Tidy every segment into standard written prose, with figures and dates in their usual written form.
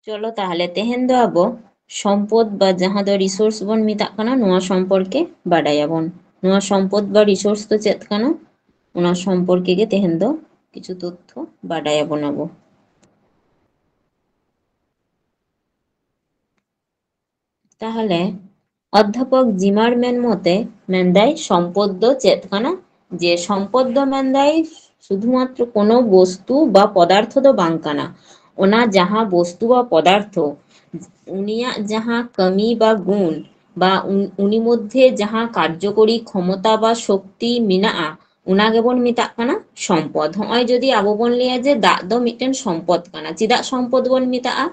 चलो ताहले तेहेन दो आबो सम्पद बा जहां दो रिसोर्स बन मेताग काना नोआ सम्पर्के बाडायाबन। नोआ सम्पद बा रिसोर्स तो चेद काना ओना सम्पर्के गे तेहेन दो किछु तथ्य बाडायाबन आबो। ताहले अध्यापक जिमारमैन मते मेंदाय सम्पद दो चेद काना जे सम्पद दो मेंदाय शुधुमात्र कोनो वस्तु बा पदार्थ दो बांग काना ओना जहां वस्तु बा पदार्थ उनिया जहां कमी बा गुण बा उनी मध्य जहां कार्यकरी क्षमता बा शक्ति मेनाआ उना गेबन मेताग काना सम्पद। हय जदि आबो बन लिया जे दाग दो मिदटेन सम्पद काना चेदाग सम्पद बन मेताआ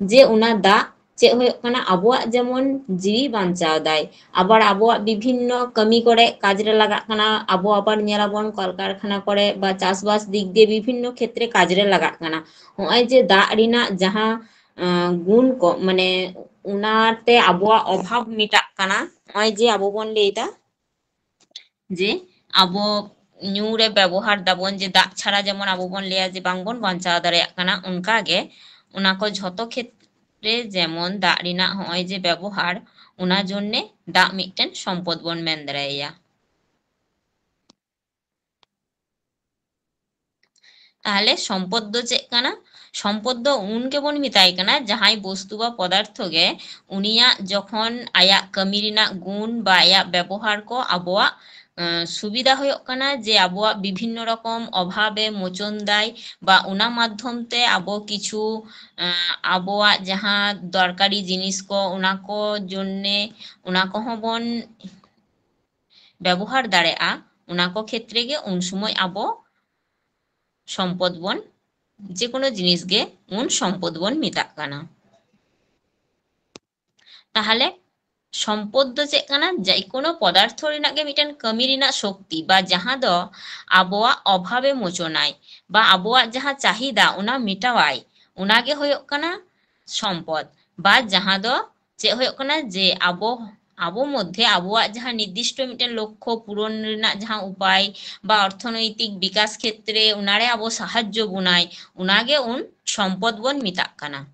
जे उना दाग चेद हुयुग काना आबोआग जेमन जीवी बांचाव दाय आबार आबोआग विभिन्न कमी करे काजरे लागाग काना आबो आबार नेलाबन कलकारखाना करे बा चाषबास दिक दिए विभिन्न क्षेत्रे काजरे लागाग काना। हय जे दाग रिना जहां गुण को माने उनाते आबोआग अभाव मेटाग काना हय जे आबो बन लैदा जे आबो ᱧᱩ रे व्यवहार दाबन जे दाग छाड़ा जेमन आबो बन लिया जे बांगबन बांचाव दाड़ेयाग काना उनका गे उना को झोतो क्षेत्रे जेमन दाग रिना हय जे व्यवहार उना जन्ने दाग मिदटेन सम्पद बन मेन दाड़ेया। ताहले सम्पद दो चेद काना सम्पद दो उन के बन मेताय काना जहां वस्तु बा पदार्थ गे उनिया जखन आया कमी रिना गुण बा आया व्यवहार को आबोआ सुविधा हुयुग काना जे आबोआ विभिन्न रकम अभावे मोचन दाय बा उना माध्यम ते आबो किछु आबोआ जहां दरकारी जिनिस को उना को जन्ने उना को हों बन व्यवहार दाड़ेया उना को क्षेत्रे गे उन समय आबो सम्पद बन जे कोनो जिनिस गे उन सम्पद बन मेताग काना। ताहले सम्पद दो चेद काना जे कोनो पदार्थ रिना गे मिदटेन कमी रिना शक्ति बा जहां दो आबोआ अभावे मोचनाय बा आबोआ जहां चाहिदा उना मेटावाय उना गे हुयुग काना सम्पद बा जहां दो चेद हुयुग काना जे आबो आबो मध्य आबोआ जहां निर्दिष्ट मिदटेन लक्ष्य पूरण रिना जहां उपाय बा अर्थनैतिक विकास क्षेत्रे उनारे आबो साहाज्य बोनाय उना गे उन सम्पद बन मेताग काना।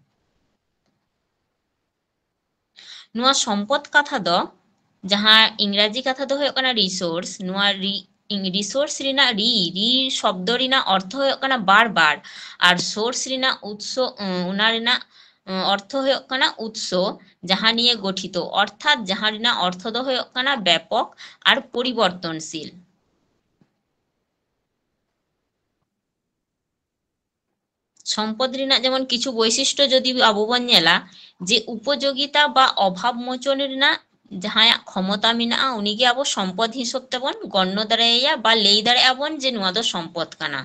नुआ सम्पद कथा दो जहां इंग्राजी कथा दो हुयुग काना रिसोर्स नुआ रिसोर्स रिना री शब्द रिना अर्थ हुयुग काना बार बार और सोर्स रिना उत्स उना रिना अर्थ हुयुग काना उत्स जहां निये गठित अर्थात जहां रिना अर्थ दो हुयुग काना व्यापक और परिवर्तनशील। सम्पद रिना जेमन किछु वैशिष्ट्य जदि आबो बन नेला जे उपयोगिता बा अभाव मोचन रिना जहां क्षमता मेनाआ उनी गे आबो सम्पद हिसाब तेबन गण्य दाड़ेया बा लई दाड़ेया बन जे नुआ दो सम्पद काना।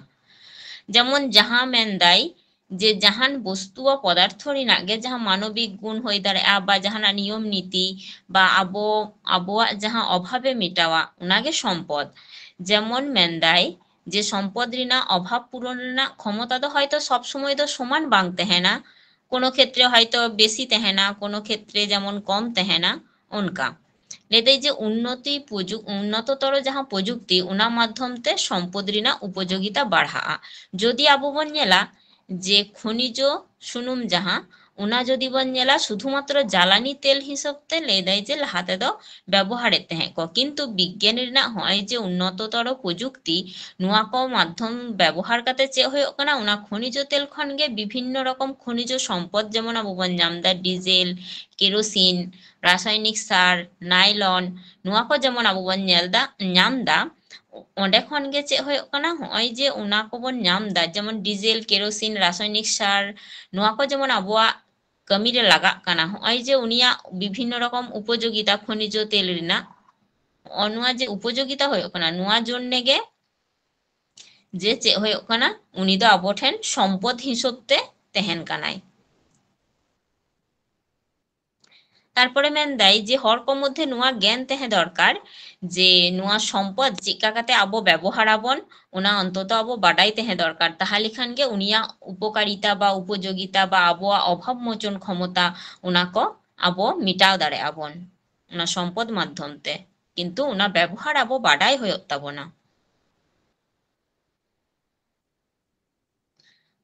जेमन जहां मेनदाय जे जहान वस्तु व पदार्थ रिना गे जहां मानविक गुण होय दाड़ेया बा जहां नियम नीति बा आबो आबोआ जहां अभावे मेटावा उना गे सम्पद। जेमन मेनदाय जे सम्पद रिना अभाव पूरण रिना क्षमता दो हयतो सब समय दो समान बांग तहेना कोनो क्षेत्रे हयतो बेसी तहेना कोनो क्षेत्रे जेमन कम तहेना उनका लेदै जे उन्नततर जहां प्रजुक्ति उना माध्यम ते सम्पद रिना उपयोगिता बढ़ा जदि आबो बन नेला जे खनिज सुनुम जहां उना जदि बन नेला शुधुमात्र জ্বালানি तेल हिसाब ते लेदै जे लहाते दो व्यवहार तहे को किंतु विज्ञान रिना हय जे उन्नततर प्रजुक्ति नुआ को माध्यम व्यवहार करते चे हुयुग काना उना खनिज तेल खन गे विभिन्न रकम खनिज सम्पद जेमन आबो बन नामदा डिजेल केरोसिन रासायनिक सार नाइलन नुआ को जेमन आबो बन नेलदा नामदा ओंडे खन गे चे हुयुग काना हय जे उना को बन नामदा जेमन डिजेल केरोसिन रासायनिक सार नुआ को जेमन आबोआ कमी रे लागाग काना हय जे उनिया विभिन्न रकम उपयोगिता खनिज तेल रिना नुआ जे उपयोगिता हुयुग काना नुआ जन्ने गे जे चे हुयुग काना उनी दो आबो ठेन सम्पद हिसाब ते तहेन कानाय। तारपरे मेनदाय जे हर को मध्य नुआ ज्ञान तहे दरकार जे नुआ सम्पद चेका काते आबो व्यवहार आबन उना अंतत आबो बाडाई तहे दरकार ताहले खान गे उनिया उपकारिता बा उपयोगिता बा आबोआ अभाव मोचन क्षमता उना को आबो मिटाव दाड़ेया आबन उना सम्पद माध्यम ते किंतु उना व्यवहार आबो बाडाई हुयुग ताबोना।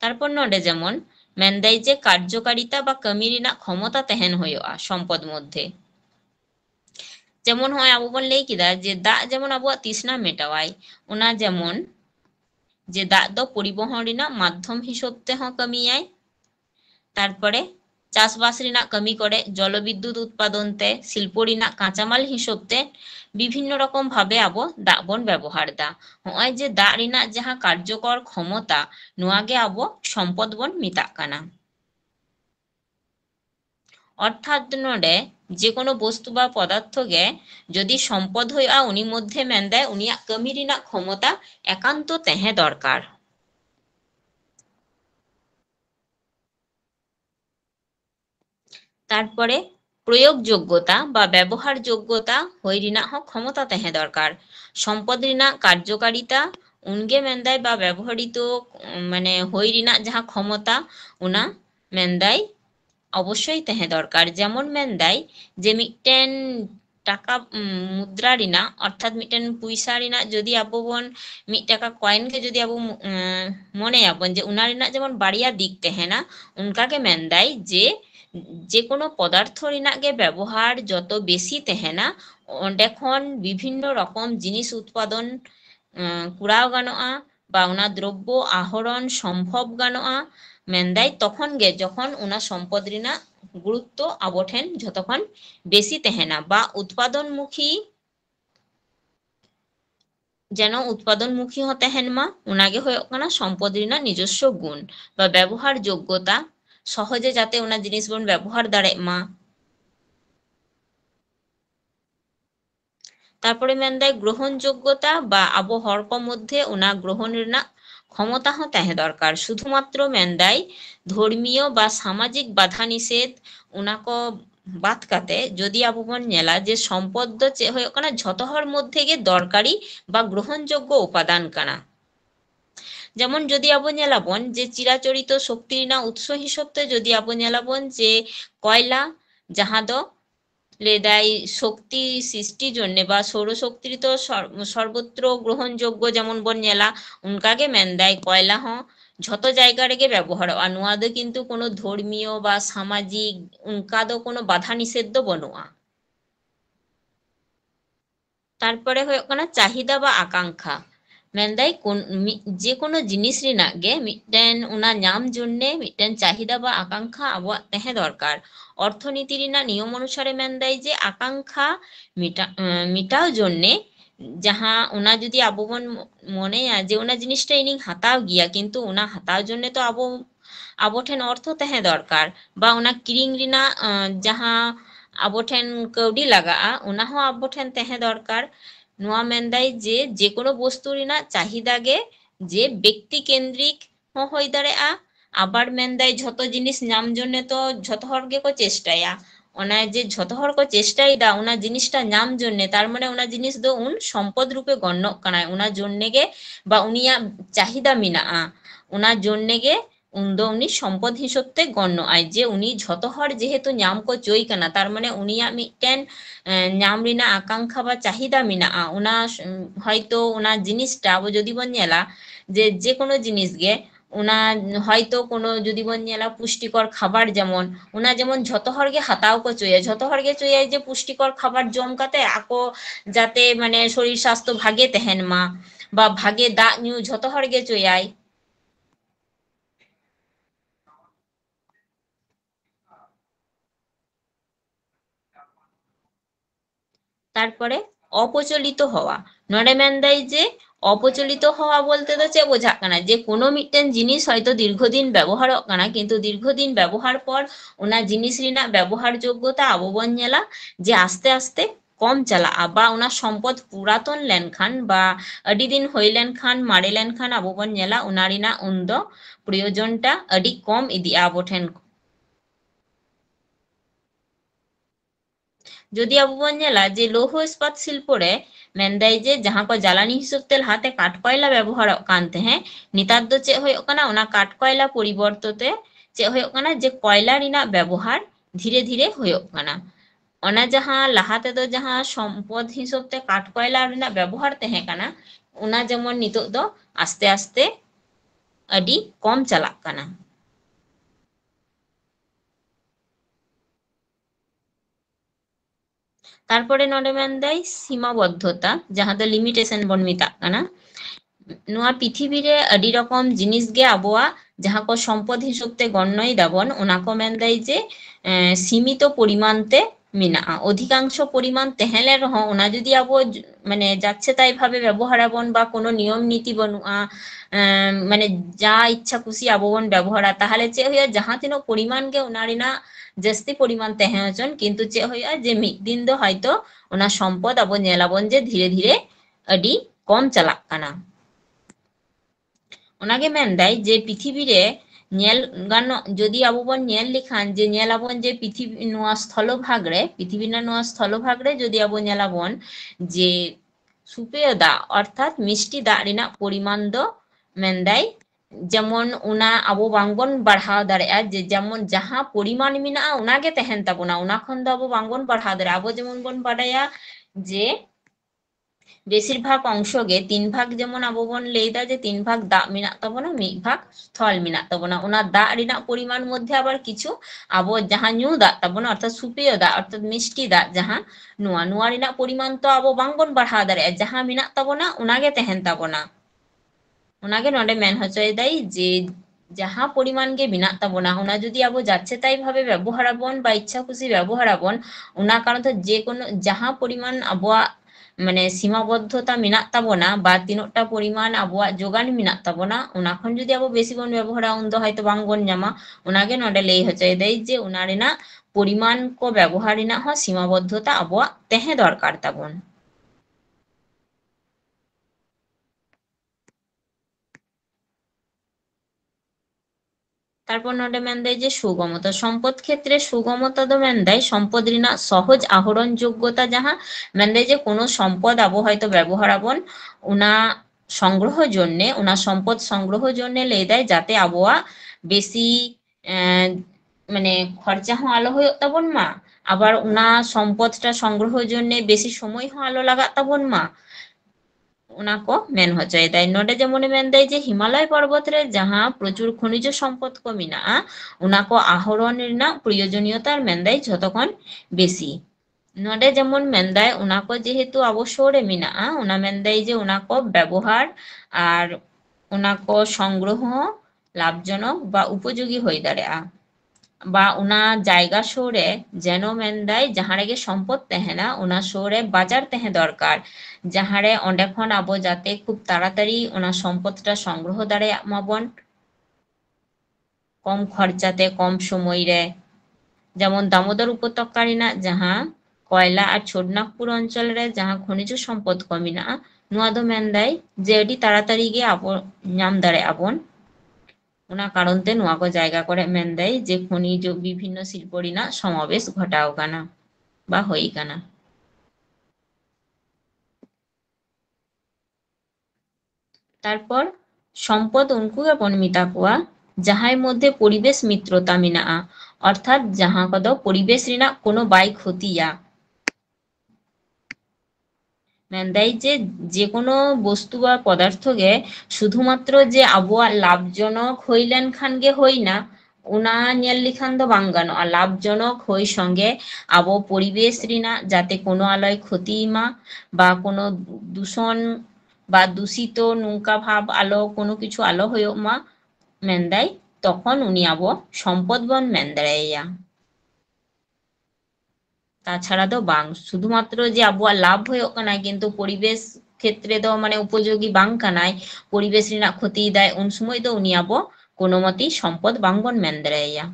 तारपर नोडे जेमन ᱢᱮᱱᱫᱟᱭ ᱡᱮ ᱠᱟর্যকারিতা বা কামি ᱨᱮᱱᱟᱜ ক্ষমতা ᱛᱟᱦᱮᱱ ᱦᱩᱭᱩᱜᱼᱟ ᱥᱚᱢᱯᱚᱫ ᱢᱚধ্যে। যেমন হয় আবো বন ᱞᱟᱹᱭ ᱠᱮᱫᱟ ᱡᱮ ᱫᱟᱜ ᱡᱮᱢᱚᱱ ᱟᱵᱚᱣᱟᱜ ᱛᱤᱥᱱᱟ ᱢᱮᱴᱟᱣᱟᱭ, ᱚᱱᱟ ᱡᱮᱢᱚᱱ যে দাগ ᱫᱚ পরিবহন ᱨᱮᱱᱟᱜ মাধ্যম হিসেব তেহᱚᱸ কামিয়ায়। তারপরে চাষবাস ᱨᱮᱱᱟᱜ কামি করে, জলবিদ্যুৎ উৎপাদন তে, শিল্প ᱨᱮᱱᱟᱜ কাঁচামাল হিসেব তে বিভিন্ন রকম ভাবে আবো দাগ বন ব্যবহার দা। হᱚᱜᱼᱚᱭ যে দাগ ᱨᱮᱱᱟᱜ ᱡᱟᱦᱟᱸ কার্যকর ক্ষমতা ᱱᱚᱣᱟ ᱜᱮ ᱟᱵᱚ সম্পদ ᱵᱚᱱ ᱢᱮᱛᱟᱜ ᱠᱟᱱᱟ। অর্থাৎ নোডে যে কোনো বস্তু বা পদার্থ গে যদি সম্পদ হইয়া উনি মধ্যে মেনদায় উনিয়াক কামি রিনাক ক্ষমতা একান্ত তেহে দরকার। তারপরে প্রয়োগযোগ্যতা বা ব্যবহারযোগ্যতা হই রিনাক হো ক্ষমতা তেহে দরকার। সম্পদ রিনাক কার্যকারিতা উনগে মেনদায় বা ব্যবহৃত মানে হই রিনাক যাহা ক্ষমতা উনা মেনদায় অবশ্যই তেহে দরকার। যেমন মেনদাই যে মিটেন টাকা মুদ্রা রিনাক অর্থাৎ মিটেন পয়সা রিনাক যদি আবো বন মিট টাকা কয়েন কে যদি আবো মনে আবন যে উনা রিনাক যেমন বাড়িয়া দিক তেহেনা উনকাকে মেনদাই যে কোনো পদার্থ রিনাক গে ব্যবহার যত বেশি তেহেনা অন্ডে খন বিভিন্ন রকম জিনিস উৎপাদন কুড়াও গানোয়া বা ওনা দ্রব্য আহরণ সম্ভব গানোয়া। মেনদাই তখন গে যখন ওনা সম্পদ রিনাক গুরুত্ব আবো ঠেন যতক্ষণ বেশি তেহেনা বা উৎপাদনমুখী যেন উৎপাদনমুখী হো তেহেন মা ওনাগে হয়ে কানা সম্পদ রিনাক নিজস্ব গুণ বা ব্যবহার যোগ্যতা সহজে যাতে ওনা জিনিস বন ব্যবহার দাড়ে মা। তারপরে মেনদায় গ্রহণযোগ্যতা বা আবো হর ক মধ্যে ওনা গ্রহণ রিনাক ক্ষমতা হো তেহে দরকার। শুধুমাত্র মেনদায় ধর্মীয় বা সামাজিক বাধা নিষেধ ওনা ক বাদ কাতে যদি আবো বন নেলা যে সম্পদ দ চে হয়ে কানা ঝত হর মধ্যে গে দরকারি বা গ্রহণযোগ্য উপাদান কানা। যেমন যদি আবো নেলাবন যে চিরাচরিত শক্তি রিনাক উৎস হিসেবে যদি আবো নেলাবন যে কয়লা যাহা দ লেদাই শক্তি সৃষ্টির জন্য বা সৌরশক্তির তো সর্বত্র গ্রহণযোগ্য যেমন বন নেলা উনকাগে মেনদায় কয়লা হ যত জায়গা রেগে ব্যবহার আর নোয়া দো কিন্তু কোনো ধর্মীয় বা সামাজিক উনকা দো কোনো বাধা নিষেধ বনুয়া। তারপরে হয়ে কানা চাহিদা বা আকাঙ্ক্ষা মেনদাই যে কোনো জিনিস রিনাক গে মিটেন ওনা নাম জন্যে মিটেন চাহিদা বা আকাঙ্ক্ষা আবহাওয়া তেহে দরকার। অর্থনীতি রিনাক নিয়ম অনুসারে মেনদাই যে আকাঙ্ক্ষা মিটাও জন্যে যাহা ওনা যদি আবো বন মনে যে ওনা জিনিসটা ইনি হাতাও গিয়া কিন্তু ওনা হাতাও জন্যে তো আবো ঠেন অর্থ তেহে দরকার বা ওনা কিরিং রিনাক যাহা আবো ঠেন কৌডি লাগা'a ওনা হো আবো ঠেন তেহে দরকার। নোয়া মেনদাই যে কোনো বস্তু রিনাক চাহিদা গে যে ব্যক্তি কেন্দ্রিক হো হই দাড়ে'a আবার মেনদাই ঝত জিনিস নাম জন্যে তো ঝত হর গে কো চেষ্টায়া ওনা যে ঝত হর কো চেষ্টাই দা ওনা জিনিসটা নাম জন্যে তার মানে ওনা জিনিস দো উন সম্পদ রূপে গণ্য কানায় ওনা জন্যে গে বা উনিয়া চাহিদা মিনা'a ওনা জন্যে গে উন ᱫᱚ ᱩᱱᱤ ᱥᱚᱢᱯᱚᱫ ᱦᱤᱥᱟᱹᱵ ᱛᱮ ᱜᱚণ্য ᱟᱭ ᱡᱮ ᱩᱱᱤ ᱡᱷᱚᱛᱚ ᱦᱚᱲ ᱡᱮᱦᱮᱛᱩ ᱧᱟᱢ ᱠᱚ ᱪᱚᱭ ᱠᱟᱱᱟ ᱛᱟর মানে উনিয়াক মিটেন ᱧᱟᱢ রিনাক আকাঙ্ক্ষা বা চাহিদা মিনা'a ওনা হয়তো ওনা জিনিসটা আবো যদি বন নেলা যে কোনো জিনিস গে ওনা হয়তো কোনো যদি বন নেলা পুষ্টিকর খাবার যেমন ওনা যেমন ঝত হর গে হাতাও কো চয়ে ঝত হর গে চয়ে যে পুষ্টিকর খাবার জম কাতে আকো যাতে মানে শরীর স্বাস্থ্য ভাগে তেহেন মা বা ভাগে দাগ নিউ ঝত হর গে চয়াই। তারপরে অপচলিত হওয়া নড়ে মেনদাই যে অপচলিত হওয়া বলতে তো চে বোঝাক কানা যে কোনো মিটেন জিনিস হয়তো দীর্ঘদিন ব্যবহার কানা কিন্তু দীর্ঘদিন ব্যবহার পর ওনা জিনিস রিনাক ব্যবহার যোগ্যতা আবো বন নেলা যে আস্তে আস্তে কম চালা'a বা ওনা সম্পদ পুরাতন লেনখান বা আডি দিন হই লেনখান মারে লেনখান আবো বন নেলা ওনা রিনাক উন দো প্রয়োজনটা আডি কম ইদি'a আবো ঠেন। যদি আবো বন নেলা যে লৌহ ইস্পাত শিল্প রে মেনদাই যে যাহা কো জ্বালানি হিসেব তে হাতে কাঠ কয়লা ব্যবহার কান তেহে নিতার দো চে হয়ে কানা ওনা কাঠ কয়লা পরিবর্ততে চে হয়ে কানা যে কয়লা রিনাক ব্যবহার ধীরে ধীরে হয়ে কানা। ওনা যাহা লাহাতে দো যাহা সম্পদ হিসেব তে কাঠ কয়লা রিনাক ব্যবহার তেহে কানা ওনা যেমন নিতোগ দো আস্তে আস্তে আডি কম চালাক কানা। तारपरे नोडे मेंदाई सीमाबद्धता जहाँ दो लिमिटेशन बन मेताग कना नुआ पृथिवी रे अडी रकम जिनिस गे आबोआ जहाँ को सम्पद हिसाब ते गण्यई दाबन उना को मेंदाई जे सीमित परिमाण ते मेनाआ अधिकांश परिमाण तहेले रहो उना जुदी आबो माने जाच्छे ताई भावे व्यवहाराबन बा कोनो नियम नीति बनुआ माने जा इच्छा खुशी आबो बन व्यवहारा ताहले चे होया जहाँ तिनो परिमाण गे उना रेना जास्ती परिमाण तहे हचन किन्तु चे होया जे मिद दिन दो हयतो उना सम्पद आबो नेलाबन जे धीरे धीरे अडी कम चलाक काना उनागे मेंदाई जे पृथिवी रे नेल गानो जदि आबो बन नेल लिखान जे नेलाबन जे पृथिवी नुआ स्थलभाग रे पृथिवी ना नुआ स्थलभाग रे जदि आबो नेलाबन जे सुपेय दा अर्थात मिष्टि दा रेना परिमाण दो मेंदाई जेमन उना आबो बांगबन बढ़ाव दाड़ेया जे जेमन जहाँ परिमाण मेनाआ उनागे तहेन ताबोना उना खन दो आबो बांगबन बढ़ाव दाड़ेया आबो जेमन बन बाडाया जे बेशिरभाग अंश गे 3 भाग जेमन आबो बन लेदा जे 3 भाग दा मेना ताबोना 1 भाग स्थल मेना ताबोना उना दा रेना परिमाण मध्य आबार किछु आबो जहाँ न्यू दा ताबोना अर्थात सुपेय दा अर्थात मिष्टि दा जहाँ नुआ नुआ रेना परिमाण तो आबो बांगबन बढ़ाव दाड़ेया जहाँ मेना ताबोना उनागे तहेन ताबोना उनागे नोडे मेन हचय दाई जे जहाँ परिमाण गे मेना ताबोना उना जुदी आबो जाच्छे ताई भावे व्यवहाराबन बा इच्छा खुशी व्यवहाराबन उना कारण तो जे कोनो जहाँ परिमाण आबोआ माने सीमाबद्धता मेना ताबोना बा तीनोटा परिमाण आबोआ जोगान मेना ताबोना उना खन जुदी आबो बेसी बन व्यवहारा उन दो हयतो बांग बन ᱧᱟᱢᱟ उनागे नोडे लई हचय दाई जे उना रेना परिमाण को व्यवहार रेना हो सीमाबद्धता आबोआ तहे दरकार ताबोन तारपर नोडे मेंदाई जे सुगमता सम्पद क्षेत्रे सुगमता दो मेंदाई सम्पद रेना सहज आहरण योग्यता जहाँ मेंदाई जे कोनो सम्पद आबो हयतो व्यवहाराबन उना संग्रह जन्ने उना सम्पद संग्रह जन्ने लई देय जाते आबोआ बेसी माने खर्चा हो आलो हयो ताबोन मा आबार उना सम्पदटा संग्रह जन्ने बेसी समय हो आलो लागा ताबोन मा उना को मेन हचय दाई नोडे जेमन मेंदाई जे हिमालय पर्वत रे जहाँ प्रचुर खनिज सम्पद को मेनाआ उना को आहरण रेना प्रयोजनीयता मेंदाई झतखन बेसी नोडे जेमन मेंदाई उना को जेहेतु अवश्य रे मेनाआ उना मेंदाई जे उना को व्यवहार आर उना को संग्रह लाभजनक बा उपयोगी होई दाड़ेया बा उना जायगा शोरे जेनो मेंदाई जहाँ रेगे सम्पद तहेना उना शोरे बाजार तहे दरकार जहाँ रे ओंडे खन आबो जाते खूब ताड़ाताड़ी उना सम्पदटा संग्रह दाड़ेया माबन कम खर्चाते कम समय रे जेमन दामोदर उपत्यका रेना जहाँ कयला और छोटनागपुर अंचल रे जहाँ खनिज सम्पद को मेनाआ नुआ दो मेंदाई जे अडी ताड़ाताड़ी गे आबो नाम दाड़ेया बन उना कारण ते नुआ को जायगा करे मेंदाई जे खनिज विभिन्न शिल्प रेना समावेश घटाव काना बा होई काना तारपर सम्पद उनको बन मेता कोआ जहाँ मध्य परिवेश मित्रता मेनाआ अर्थात जहाँ कदो परिवेश रेना कोनो बाई क्षतिया मेंदाई जे कोनो वस्तु बा पदार्थ गे शुधुमात्र जे आबोआ लाभजनक हईलेन खान गे हईना उना नेल लिखान दो बांग गानोआ लाभजनक हई संगे आबो परिवेश रेना जाते कोनो आलय क्षति मा बा कोनो दूषण बा दूषित नौका भाव आलो कोनो किछु आलो हयो मा मेंदाई तखन उनी आबो सम्पद बन मेन दाड़ेया ताछाड़ा दो बांग शुधुमात्र जे आबोआ लाभ हयो काना किन्तु परिवेश क्षेत्रे दो माने उपयोगी बांग कानाय परिवेश रेना क्षति दाय उन समय दो उनी आबो कोनो मती सम्पद बांग बन मेन दाड़ेया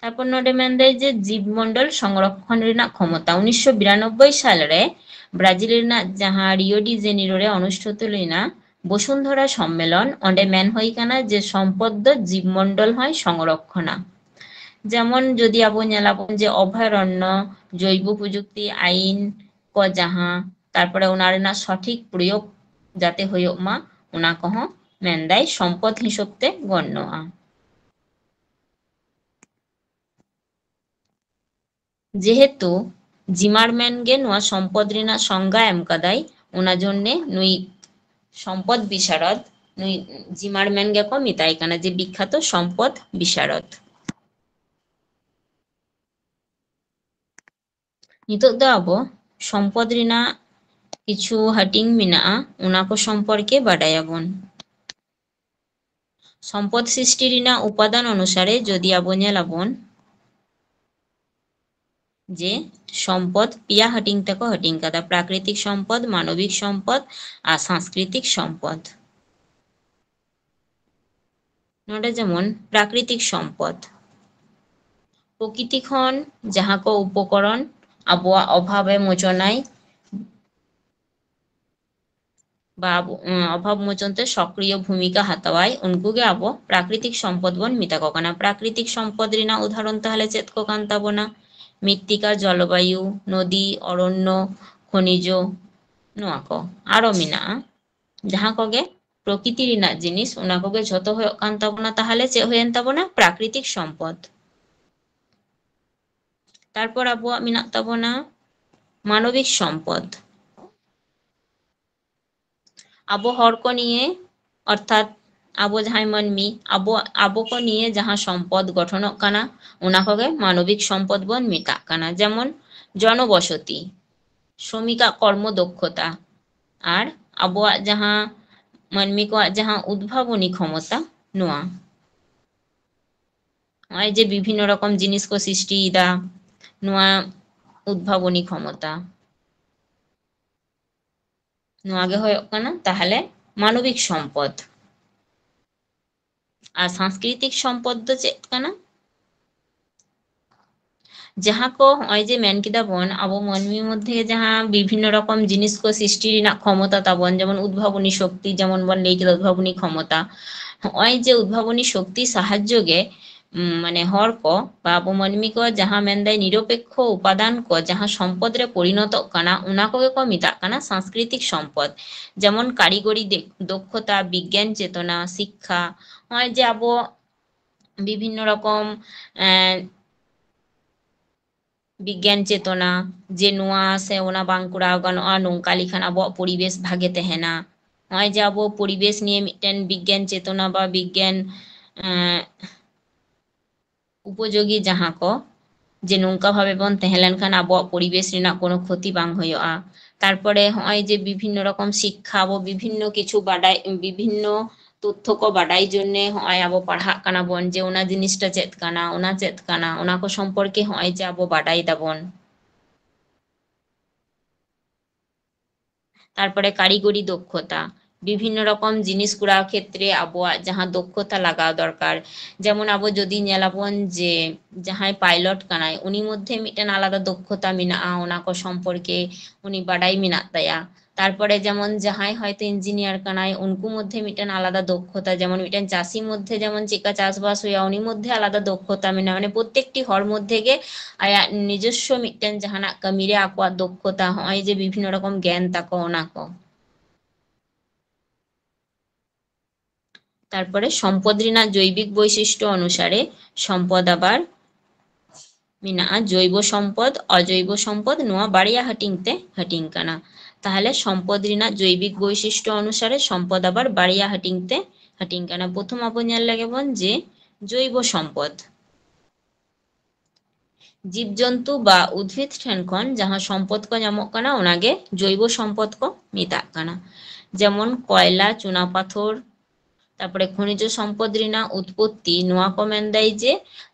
तारपर नोडे मेंदाई जे जीवमंडल संरक्षण रेना क्षमता 1992 साल रे ब्राजिल रेना जहाँ रियो डि जेनेरो रे अनुष्ठित लेना बसुंधरा सम्मेलन ओंडे मेन हई काना जे सम्पद दो जीवमंडल हय संरक्षणा जेमन जदि आबो नेलाबन जे अभयारण्य जैव प्रजुक्ति आईन को जहाँ तारपरे उना रेना सठिक प्रयोग जाते हयो मा उना कहो मेंदाई सम्पद हिसाबते गण्यआ जेहेतु जिमारमैन गे नुआ सम्पद रेना संज्ञा एम कादाई उना जन्ने नुई सम्पद विशारद नुई जिमारमैन गे को मेताय काना जे विख्यात सम्पद विशारद नितोग दो आबो सम्पद रिना किछु हाटिंग मेनाआ उना को सम्पर्के बाडायाबोन। सम्पद सृष्टि रिना उपादान अनुसारे जदि आबो नेलाबोन जे सम्पद पिया हाटिंग तेको हाटिंग कादा प्राकृतिक सम्पद, मानविक सम्पद और सांस्कृतिक सम्पद। नोडे जेमन प्राकृतिक सम्पद प्रकृति खन जहाँ को उपकरण आबोआ अभावे मोचनाय बा अभाव मोचनते सक्रिय भूमिका हातावाय उनको गे आबो प्राकृतिक सम्पद बन मिता को काना। प्राकृतिक सम्पद रिना उदाहरण ताहले चेद को कान ताबोना मृत्तिका, जलवायु, नदी, अरण्य, खनिज नोआ को आरो मेनाआ जहाँ को गे प्रकृति रिना जिनिस उना को गे झोतो होय कान ताबोना ताहले चे होयेन ताबोना प्राकृतिक सम्पद। तारपर आबोआ मेना ताबोना मानविक सम्पद। आबो हर को निये अर्थात आबो जहां मानमी आबो को निये जहां सम्पद गठनों काना उना को गे मानविक सम्पद बन मेताग काना। जेमन जनबसति, श्रमिका कर्म दक्षता और आबोआ जहां मानमी को जहां उद्भावनी क्षमता नोआ नय जे विभिन्न रकम जिनिस को सृष्टि दा नोआ उद्भावनी क्षमता नोआ गे होय काना ताहले मानविक सम्पद। और सांस्कृतिक सम्पद दो चेद काना जहाँ को हय जे मेन किदा बन आबो मानवी मध्य जहाँ विभिन्न रकम जिनिस को सृष्टि रिना क्षमता ताबन जेमन उद्भावनी शक्ति जेमन बन लई किदा उद्भावनी क्षमता हय जे उद्भावनी शक्ति साहाय्य गे माने हर को बा आबो मानवी को जहाँ मेनदाय निरपेक्ष उपादान को जहाँ सम्पद रे परिणत काना उना को को मिताग काना सांस्कृतिक सम्पद। जेमन कारिगरी दक्षता, विज्ञान चेतना, शिक्षा हय जे आबो विभिन्न रकम विज्ञान चेतना जे नुआ से ओना बांग कुराव गानोआ नोंका लिखान आबो परिवेश भागे तहेना हय जे आबो परिवेश निये मिदटेन विज्ञान चेतना बा विज्ञान उपयोगी जहाँ को जे नोंका भावे बन तहें लेनखान आबो परिवेश रिना कोनो क्षति बांग होयोआ। तारपरे हय जे विभिन्न रकम शिक्षा आबो विभिन्न किछु बाडाय विभिन्न तथ्य को बाडाय जन्ने हय आबो पढ़ाग काना बन जे ओना जिनिसटा चेद काना ओना को सम्पर्के हय जे आबो बाडाय दाबन। तारपरे कारिगरी दक्षता विभिन्न रकम जिनिस गुड़ा क्षेत्रे आबोआ जहाँ दक्षता लागाव दरकार जेमन आबो जदि नेलाबन जे जहां पायलट कानाय उनी मध्य मिदटेन आलादा दक्षता मेनाआ ओना को सम्पर्के उनी बाडाय मेनाग ताया। तारपरे जेमन जहां हयतो इंजिनियर कानाय उनको मध्य मिदटेन आलादा दक्षता जेमन मिदटेन चाषी मध्य जेमन चेका चाषबास हुया उनी मध्य आलादा दक्षता मेना माने प्रत्येकटी हर मध्य गे आया निजस्व मिदटेन जहाना कामी रे आकोआ दक्षता हय जे विभिन्न रकम ज्ञान ताको ओना को। तारपरे सम्पद रिना जैविक वैशिष्ट्य अनुसारे सम्पद आबार मेनाआ जैव सम्पद, अजैव सम्पद नोआ बाड़िया हाटिंगते हाटिंग काना। ताहले सम्पद रिना जैविक वैशिष्ट्य अनुसारे सम्पद आबार बाड़िया हाटिंगते हाटिंग काना। प्रथम आबो नेल लागेबन जे जैव सम्पद जीवजंतु बा उद्भिद ठेन खन जहाँ सम्पद को नामक काना ओनागे जैव सम्पद को मेताग काना। जेमन कयला, चुना पाथर तारपरे खनिज सम्पद रिना उत्पत्ति नोआ को मेनदाय जे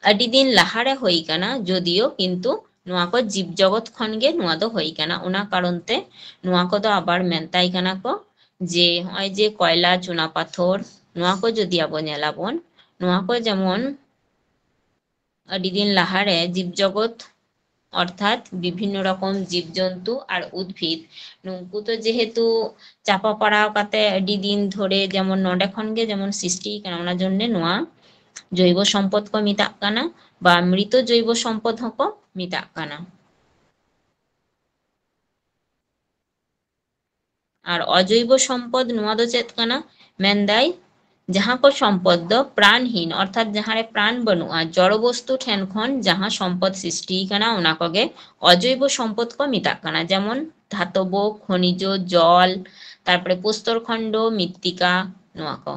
आदि दिन लाहारे होई काना जदियो किन्तु नोआ को जीव जगत खन गे नोआ दो होई काना ओना कारणते नोआ को दो आबार मेनताय काना को जे हय जे कयला, चुना पाथर नोआ को जदि आबो नेलाबन नोआ को जेमन आदि दिन लाहारे जीव जगत अर्थात विभिन्न रकम जीव जंतु और उद्भिद नुंकु तो जेहेतु चापा पड़ाव काते आदि दिन धरे जेमन नोंडे खन गे जेमन सृष्टि काना ओना जन्ने नोआ जैव सम्पद को मेताग काना बा मृत जैव सम्पद हको मेताग काना। और अजैव सम्पद नोआ दो चेद काना मेनदाय जहाँ को सम्पद दो प्राणहीन अर्थात जहाँ रे प्राण बनुआ जड़ वस्तु ठेन खन जहाँ सम्पद सृष्टि काना ओना को गे अजैव सम्पद को मेताग काना। जेमन धातब, खनिज, जल तारपरे प्रस्तरखंड, मृत्तिका नोआ को।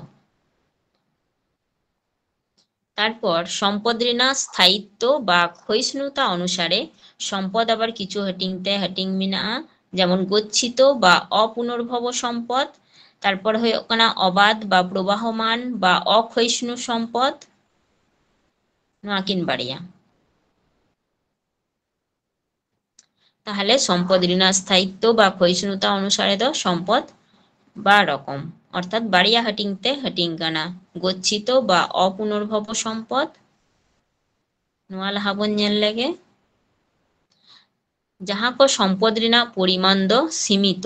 তারপর সম্পদ ᱨᱮᱱᱟᱜ স্থায়িত্ব বা ক্ষয়িষ্ণুতা অনুসারে সম্পদ আবার কিছু হাটিং মেনাᱜᱼᱟ, যেমন গচ্ছিত বা অপুনর্ভব সম্পদ, তারপর ᱦᱩᱭᱩᱜ ᱠᱟᱱᱟ অবাধ বা প্রবাহমান বা অক্ষয়িষ্ণু সম্পদ, ᱱᱚᱣᱟ ᱠᱤᱱ ᱵᱟᱨᱭᱟ। তাহলে সম্পদ ᱨᱮᱱᱟᱜ স্থায়িত্ব বা ক্ষয়িষ্ণুতা অনুসারে ᱫᱚ সম্পদ 12 রকম, অর্থাৎ বাড়িয়া হাটিংতে হাটিং কানা। গচ্ছিত বা অপুনর্ভব সম্পদ, ᱱᱚᱣᱟ ᱞᱟᱦᱟ ᱵᱚᱱ ᱧᱮᱞ ᱞᱮᱜᱮ। ᱡᱟᱦᱟᱸ ᱠᱚ সম্পদ ᱨᱮᱱᱟᱜ পরিমাণ ᱫᱚ সীমিত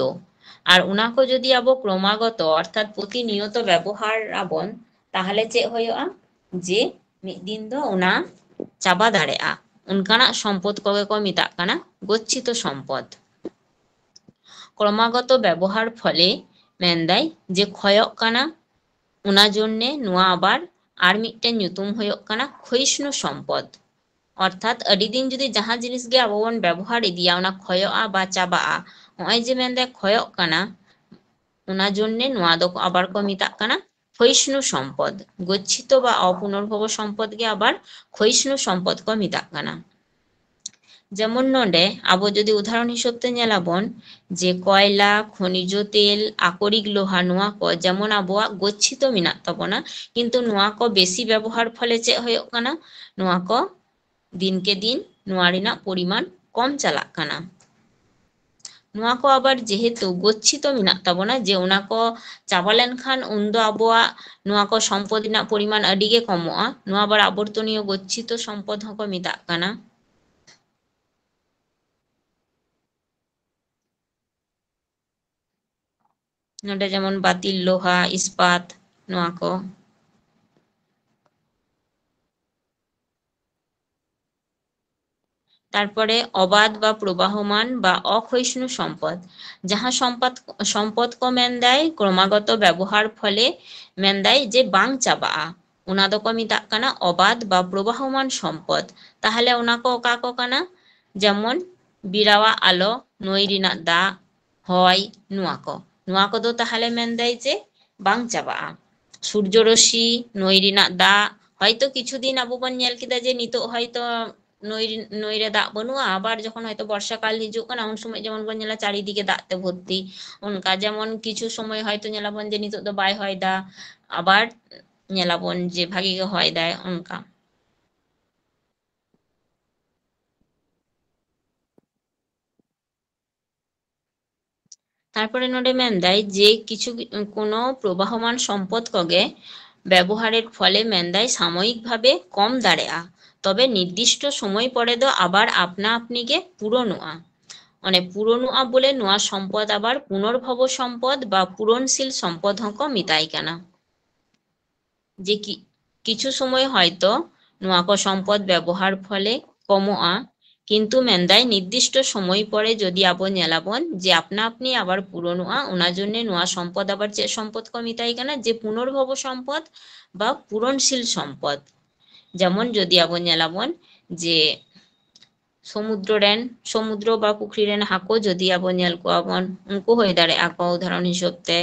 আর ᱚᱱᱟ ᱠᱚ যদি আবো ক্রমাগত অর্থাৎ প্রতিনিয়ত ব্যবহার আবন, তাহলে চেক ᱦᱩᱭᱩᱜᱼᱟ যে ᱢᱤᱫ ᱫᱤᱱ ᱫᱚ ᱚᱱᱟ চাবা দাঁড়াᱜᱼᱟ, ᱚᱱᱠᱟᱱᱟᱜ সম্পদ ᱠᱚᱜᱮ ᱠᱚ ᱢᱮᱛᱟᱜ ᱠᱟᱱᱟ গচ্ছিত সম্পদ। ক্রমাগত ব্যবহার ফলে মেনদাই যে ক্ষয়ক কানা, ᱚᱱᱟ জন্যে ᱱᱚᱣᱟ আবার আর মিটটেন ᱧᱩᱛᱩᱢ ᱦᱩᱭᱩᱜ ᱠᱟᱱᱟ ক্ষয়িষ্ণু সম্পদ। অর্থাৎ আডি দিন যদি যাহা জিনিস গে আবো বন ব্যবহার ইদিয়া ওনা ক্ষয়য়া বা চাবা'a, নয় যে মেনদাই ক্ষয়ক কানা, ᱚᱱᱟ জন্যে ᱱᱚᱣᱟ ᱫᱚ আবার ᱠᱚ ᱢᱮᱛᱟᱜ ᱠᱟᱱᱟ ক্ষয়িষ্ণু সম্পদ। গচ্ছিত বা অপুনর্ভব সম্পদ গে আবার ক্ষয়িষ্ণু সম্পদ ᱠᱚ ᱢᱮᱛᱟᱜ ᱠᱟᱱᱟ। যেমন নন্ডে আবো যদি উদাহরণ হিসেবে নেলাবন যে কয়লা, খনিজ তেল, আকরিক লোহা, নোয়া ক যেমন আবোয়াগ গচ্ছিত মেনাক তাবনা, কিন্তু নোয়া ক বেশি ব্যবহার ফলে চেক হয়ে কানা, নোয়া ক দিনকে দিন নোয়া রেনাক পরিমাণ কম চালাক কানা। নোয়া ক আবার যেহেতু গচ্ছিত মেনাক তাবনা যে ওনা ক চাবা লেনখান উন্দো আবোয়াগ নোয়া ক সম্পদ রেনাক পরিমাণ আডি গে কমো'a, নোয়া আবার আবর্তনীয় গচ্ছিত সম্পদ হকো মেতাক কানা। নডে যেমন বাতিল লোহা, ইস্পাত, নোয়া ক। তারপরে অবাধ বা প্রবাহমান বা অক্ষয়িষ্ণু সম্পদ, যাহা সম্পদ ক মেনদাই ক্রমাগত ব্যবহার ফলে মেনদাই যে বাং চাবা'a, ওনা দো ক মেতাক কানা অবাধ বা প্রবাহমান সম্পদ। তাহলে ওনা ক অকা ক কানা, যেমন বিরাওয়া আলো, নই রেনাক দাগ, হয়, নোয়া ক। নোয়া কদো তাহলে মেনদাই যে বাং চাবা'a। সূর্যরশ্মি, নই রেনাক দাগ, হয়তো কিছুদিন আবো বন ñᱮᱞ কেদা যে নিতো হয়তো নই রে দাগ বানুয়া, আবার যখন হয়তো বর্ষাকাল হিজুগ কানা উন সময় যেমন বন ñᱮᱞᱟ চারিদিকে দাগতে ভর্তি, অনকা যেমন কিছু সময় হয়তো ñᱮᱞᱟবন যে নিতো দো বাই হয় দা, আবার ñᱮᱞᱟবন যে ভাগি গে হয় দেয় অনকা। তারপরে নোডে মেনদাই যে কিছু কোনো প্রবাহমান সম্পদ কগে ব্যবহারের ফলে মেনদাই সাময়িকভাবে কম দাঁড়া'a, তবে নির্দিষ্ট সময় পরে দো আবার আপনা আপনি গে পুরনো'a। মানে পুরনো'a বলে নোয়া সম্পদ আবার পুনর্ভব সম্পদ বা পূরণশীল সম্পদ হক মিতাই কানা। যে কিছু সময় হয়তো নোয়া ক সম্পদ ব্যবহার ফলে কমো'a, কিন্তু মেনদাই নির্দিষ্ট সময় পরে যদি আবো ñেলাবন যে আপনা আপনি আবার পুরনো'a, ওনা জন্য নোয়া সম্পদ আবার যে সম্পদ ক মিতাই কানা যে পুনর্ভব সম্পদ বা পূরণশীল সম্পদ। যেমন যদি আবো ñেলাবন যে সমুদ্র বা পুকুরি রেন হাকো যদি আবো ñেল কোয়াবন উনকু হয়ে দাঁড়ায় আঁকো উদাহরণ হিসেবে।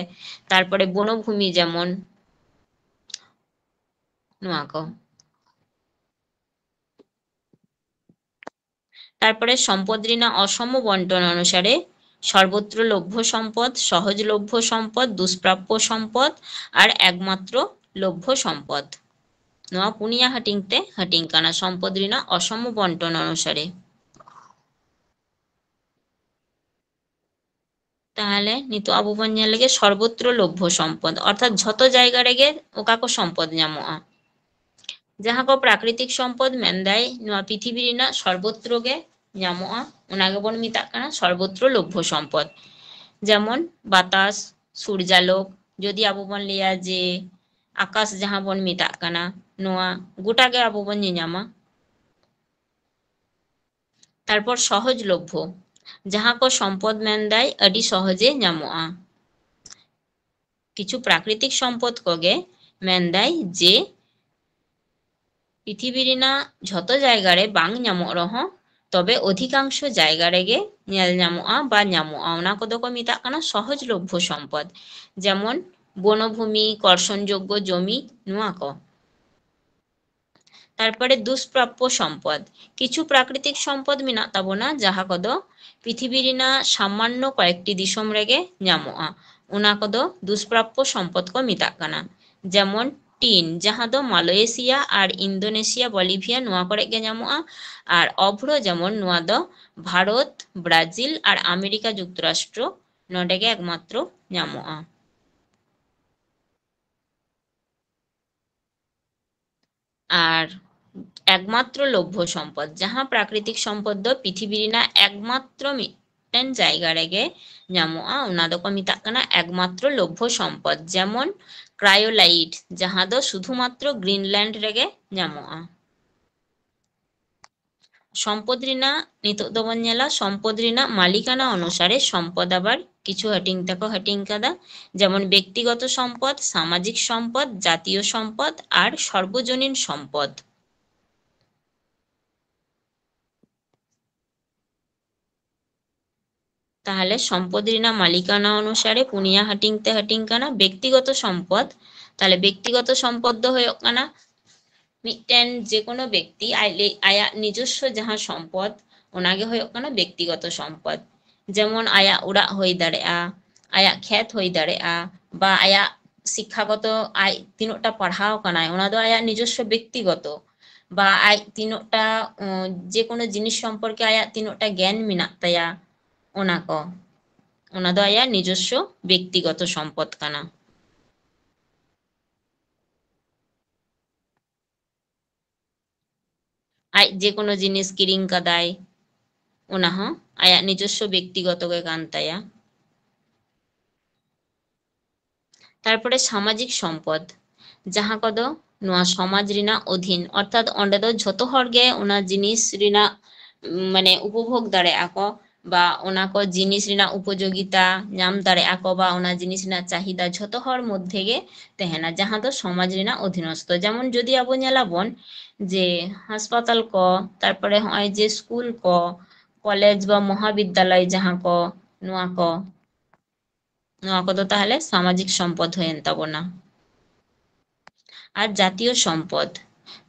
তারপরে বনভূমি যেমন নোয়া ক। তারপরে সম্পদ রেনাক অসম বন্টন অনুসারে সর্বত্র লভ্য সম্পদ, সহজলভ্য সম্পদ, দুষ্প্রাপ্য সম্পদ আর একমাত্র লভ্য সম্পদ। নোয়া পুনিয়া হাটিংতে হাটিং কানা সম্পদ রেনাক অসম বন্টন অনুসারে। তাহলে নিতো আবো বন ñᱮᱞ ᱞᱮᱜᱮ সর্বত্র লভ্য সম্পদ, অর্থাৎ ঝত জায়গা রেগে ওকা কো সম্পদ ñামো'a। যাহা কো প্রাকৃতিক সম্পদ মেনদাই নোয়া পৃথিবী রেনাক সর্বত্র গে ñামো'a, ওনাগে বন মেতাক কানা সর্বত্র লভ্য সম্পদ। যেমন বাতাস, সূর্যালোক, যদি আবো বন লিয়া যে আকাশ যাহা বন মেতাক কানা, নোয়া গোটা গে আবো বন ñeñama। তারপর সহজলভ্য, যাহা কো সম্পদ মেনদাই আডি সহজে ñামো'a। কিছু প্রাকৃতিক সম্পদ কগে মেনদাই যে পৃথিবী রেনাক ঝত জায়গা রে বাং ñামোগ রহো তবে অধিকাংশ জায়গা রেগে ñেল ñামো'a বা ñামো'a, ওনা কদো কো মেতাক কানা সহজলভ্য সম্পদ। যেমন বনভূমি, কর্ষণযোগ্য জমি, নোয়া ক। তারপরে দুষ্প্রাপ্য সম্পদ কিছু প্রাকৃতিক সম্পদ মেনাᱜ তাᱵᱚᱱᱟ ᱡᱟᱦᱟᱸ ᱠᱚᱫᱚ ᱯᱨᱤᱛᱷᱤᱵᱤ ᱨᱮᱱᱟᱜ ᱥᱟᱢᱟᱱᱱᱚ ᱠᱚᱭᱮᱠᱴᱤ ᱫᱤᱥᱚᱢ ᱨᱮᱜᱮ ᱧᱟᱢᱚᱜᱼᱟ ᱚᱱᱟ ᱠᱚᱫᱚ ᱫᱩষ্প্রাপ্য সম্পদ ᱠᱚ ᱢᱮᱛᱟᱜ ᱠᱟᱱᱟ যেমন টিন ᱡᱟᱦᱟᱸ ᱫᱚ মালয়েশিয়া আর ইন্দোনেশিয়া বলিভিয়া ᱱᱚᱣᱟ ᱠᱚᱨᱮ ᱜᱮ ᱧᱟᱢᱚᱜᱼᱟ আর অভ্র যেমন ᱱᱚᱣᱟ ᱫᱚ ভারত ব্রাজিল আর আমেরিকা যুক্তরাষ্ট্র ᱱᱚᱰᱮ ᱜᱮ একমাত্র ᱧᱟᱢᱚᱜᱼᱟ আর একমাত্র লভ্য সম্পদ যাহা প্রাকৃতিক সম্পদ ᱫᱚ ᱯᱨᱤᱛᱷᱤᱵᱤ ᱨᱮᱱᱟᱜ একমাত্র ᱢᱤᱫᱴᱮᱱ ᱡᱟᱭᱜᱟ ᱨᱮᱜᱮ ᱧᱟᱢᱚᱜᱼᱟ ᱚᱱᱟ ᱫᱚᱠᱚ ᱢᱮᱛᱟᱜ ᱠᱟᱱᱟ একমাত্র লভ্য সম্পদ যেমন ক্রায়োলাইট যাহা ᱫᱚ শুধুমাত্র গ্রিনল্যান্ড রেগে ᱧᱟᱢᱚᱜᱼᱟ সম্পদ ᱨᱮᱱᱟᱜ ᱱᱤᱛᱚᱜ ᱫᱚᱵᱚᱱ ᱧᱮᱞᱟ সম্পদ ᱨᱮᱱᱟᱜ মালিকানা অনুসারে সম্পদ আবার কিছু হাটিং তেকᱚ হাটিং কাদা যেমন ব্যক্তিগত সম্পদ সামাজিক সম্পদ জাতীয় সম্পদ আর সর্বজনীন সম্পদ তাহলে সম্পদ ᱨᱮᱱᱟᱜ মালিকানা অনুসারে পুনিয়া হাটিং তে হাটিং কানা ব্যক্তিগত সম্পদ তাহলে ব্যক্তিগত সম্পদ ᱫᱚ ᱦᱩᱭᱩᱜ ᱠᱟᱱᱟ ᱢᱤᱫᱴᱮᱱ যে কোনো ব্যক্তি আয়াᱜ নিজস্ব যাহা সম্পদ ওনাগে ᱦᱩᱭᱩᱜ ᱠᱟᱱᱟ ব্যক্তিগত সম্পদ যেমন আয়াᱜ ওড়াᱜ ᱦᱩᱭ ᱫᱟᱲᱮᱭᱟᱜᱼᱟ আয়াᱜ ᱠᱷᱮᱛ ᱦᱩᱭ ᱫᱟᱲᱮᱭᱟᱜᱼᱟ বা আয়াᱜ শিক্ষাগত আয় তিনোটা পড়াও কানায় ওনা ᱫᱚ আয়াᱜ নিজস্ব ব্যক্তিগত বা আয় তিনোটা যে কোনো জিনিস সম্পর্কে আয়াᱜ তিনোটা জ্ঞান মেনাᱜ তায়া ওনা ᱠᱚ ওনা ᱫᱚ আয়াᱜ নিজস্ব ব্যক্তিগত সম্পদ কানা আয় যে কোনো জিনিস কিরিং কাদায় ওনা হᱚᱸ আয়াᱜ নিজস্ব ব্যক্তিগত গে কান তায়া তারপরে সামাজিক সম্পদ যাহা কদো নোয়া সমাজ রিনা অধীন অর্থাৎ অন্ডে দো ঝতো হর গে ওনা জিনিস রিনা মানে উপভোগ দাড়ে আকো বা ওনা কো জিনিস রিনা উপযোগিতা নাম দাড়ে আকো বা ওনা জিনিস রিনা চাহিদা ঝতো হর মধ্যে গে তেহেনা যাহা দো সমাজ রিনা অধীনস্থ যেমন যদি আবো নেলাবন যে হাসপাতাল কো তারপরে হয় যে স্কুল কো কলেজ বা মহাবিদ্যালয় যাহা কো নোয়া কো নোয়া কদো তাহলে সামাজিক সম্পদ হয়েন তাবনা আর জাতীয় সম্পদ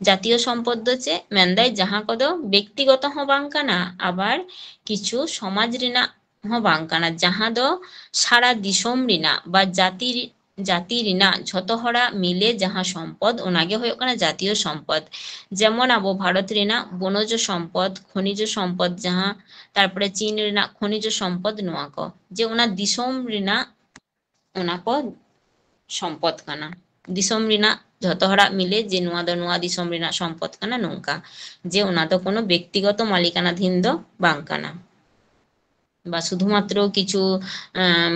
জাতীয় সম্পদ হচ্ছে মেনদাই যাহা কদো ব্যক্তিগত হো বাং কানা আবার কিছু সমাজ রিনা হো বাং কানা যাহা দো সারা দিশম রিনা বা জাতি রিনা ঝতো হড়া মিলে যাহা সম্পদ ওনাগে হয়ে কানা জাতীয় সম্পদ যেমন আবো ভারত রিনা বনজ সম্পদ খনিজ সম্পদ যাহা তারপরে চীন রিনা খনিজ সম্পদ নোয়া কো যে ওনা দিশম রিনা ওনা কো সম্পদ কানা দিশম রিনা ঝতো হড়া মিলে যে নোয়া দো নোয়া দিশম রিনা সম্পদ কানা নৌকা যে ওনা দো কোনো ব্যক্তিগত মালিকানাধীন দো বাং কানা বা শুধুমাত্র কিছু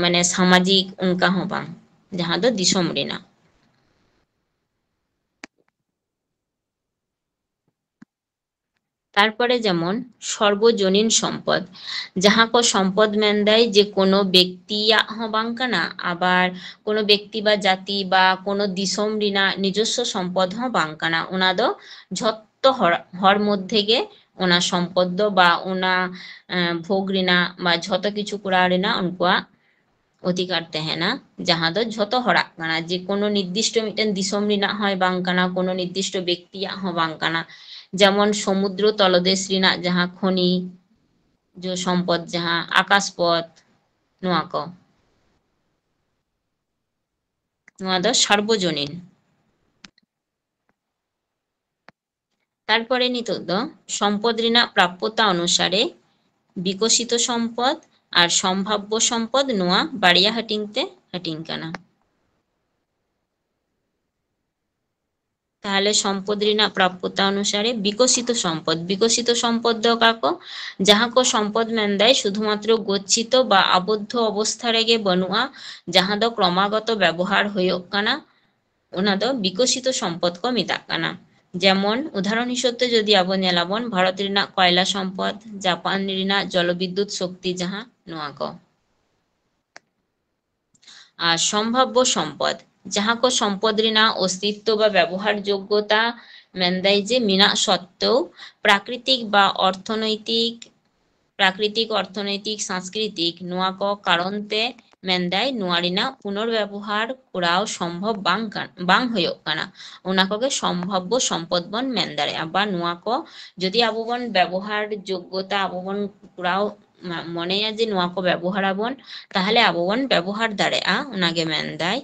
মানে সামাজিক উনকা হো বাং যাহা দো দিশম রিনা তারপরে যেমন সর্বজনীন সম্পদ যাহা কো সম্পদ মেনদাই যে কোনো ব্যক্তি হো বাং কানা আবার কোনো ব্যক্তি বা জাতি বা কোনো দিশম রিনা নিজস্ব সম্পদ হো বাং কানা ওনা দো ঝত্ত হর মধ্যে গে ওনা সম্পদ বা ওনা ভোগ রিনা বা ঝত কিছু কুড়া রিনা উনকুয়া অধিকার তেহেনা যাহা দো ঝত হড়াক কানা যে কোনো নির্দিষ্ট মিটেন দিশম রিনা হয় বাং কানা কোনো নির্দিষ্ট ব্যক্তি হো বাং কানা যেমন সমুদ্র তলদেশ রিনা যাহা খনি যে সম্পদ যাহা আকাশপথ নোয়া কো নোয়া দো সর্বজনীন তারপরে নিতো দো সম্পদ রিনা প্রাপ্যতা অনুসারে বিকশিত সম্পদ আর সম্ভাব্য সম্পদ নোয়া বাড়িয়া হাটিংতে হাটিং কানা তাহলে সম্পদ রিনা প্রাপ্যতা অনুসারে বিকশিত সম্পদ দো কাকো যাহা কো সম্পদ মেনদাই শুধুমাত্র গচ্ছিত বা আবদ্ধ অবস্থা রেগে বনুয়া যাহা দো ক্রমাগত ব্যবহার হয়োগ কানা ওনা দো বিকশিত সম্পদ কো মেতাগ কানা যেমন উদাহরণ হিসেবে যদি আবো নেলাবন ভারত রিনা কয়লা সম্পদ জাপান রিনা জলবিদ্যুৎ শক্তি যাহা নোয়া কো আর সম্ভাব্য সম্পদ যাহা কো সম্পদ রিনা অস্তিত্ব বা ব্যবহার যোগ্যতা মেনদাই যে মিনা সত্ত্বেও প্রাকৃতিক অর্থনৈতিক সাংস্কৃতিক নোয়া কো কারণতে ᱢᱮᱱᱫᱟᱭ ᱱᱚᱣᱟ ᱨᱮᱱᱟᱜ ᱯᱩᱱᱚᱨ ᱵᱮᱵᱚᱦᱟᱨ ᱠᱚᱨᱟᱣ ᱥᱚᱢᱵᱷᱚᱵ ᱵᱟᱝ ᱦᱩᱭᱩᱜ ᱠᱟᱱᱟ, ᱚᱱᱟ ᱠᱚᱜᱮ ᱥᱚᱢᱵᱷᱚᱵᱵᱚ ᱥᱚᱢᱯᱚᱫ ᱵᱚᱱ ᱢᱮᱱ ᱫᱟᱲᱮᱭᱟᱜᱼᱟ, ᱵᱟ ᱱᱚᱣᱟ ᱠᱚ ᱡᱩᱫᱤ ᱟᱵᱚ ᱵᱚᱱ ᱵᱮᱵᱚᱦᱟর যোগ্যতা ᱟᱵᱚ ᱵᱚন ᱠᱚᱨᱟᱣ মনেয়া যে ᱱᱚᱣᱟ ᱠᱚ ᱵᱮᱵᱚᱦᱟর আবন তাহলে আবো বন ব্যবহার দাᱲᱮᱭᱟᱜᱼᱟ, ᱚᱱᱟᱜᱮ ᱢᱮᱱᱫᱟᱭ।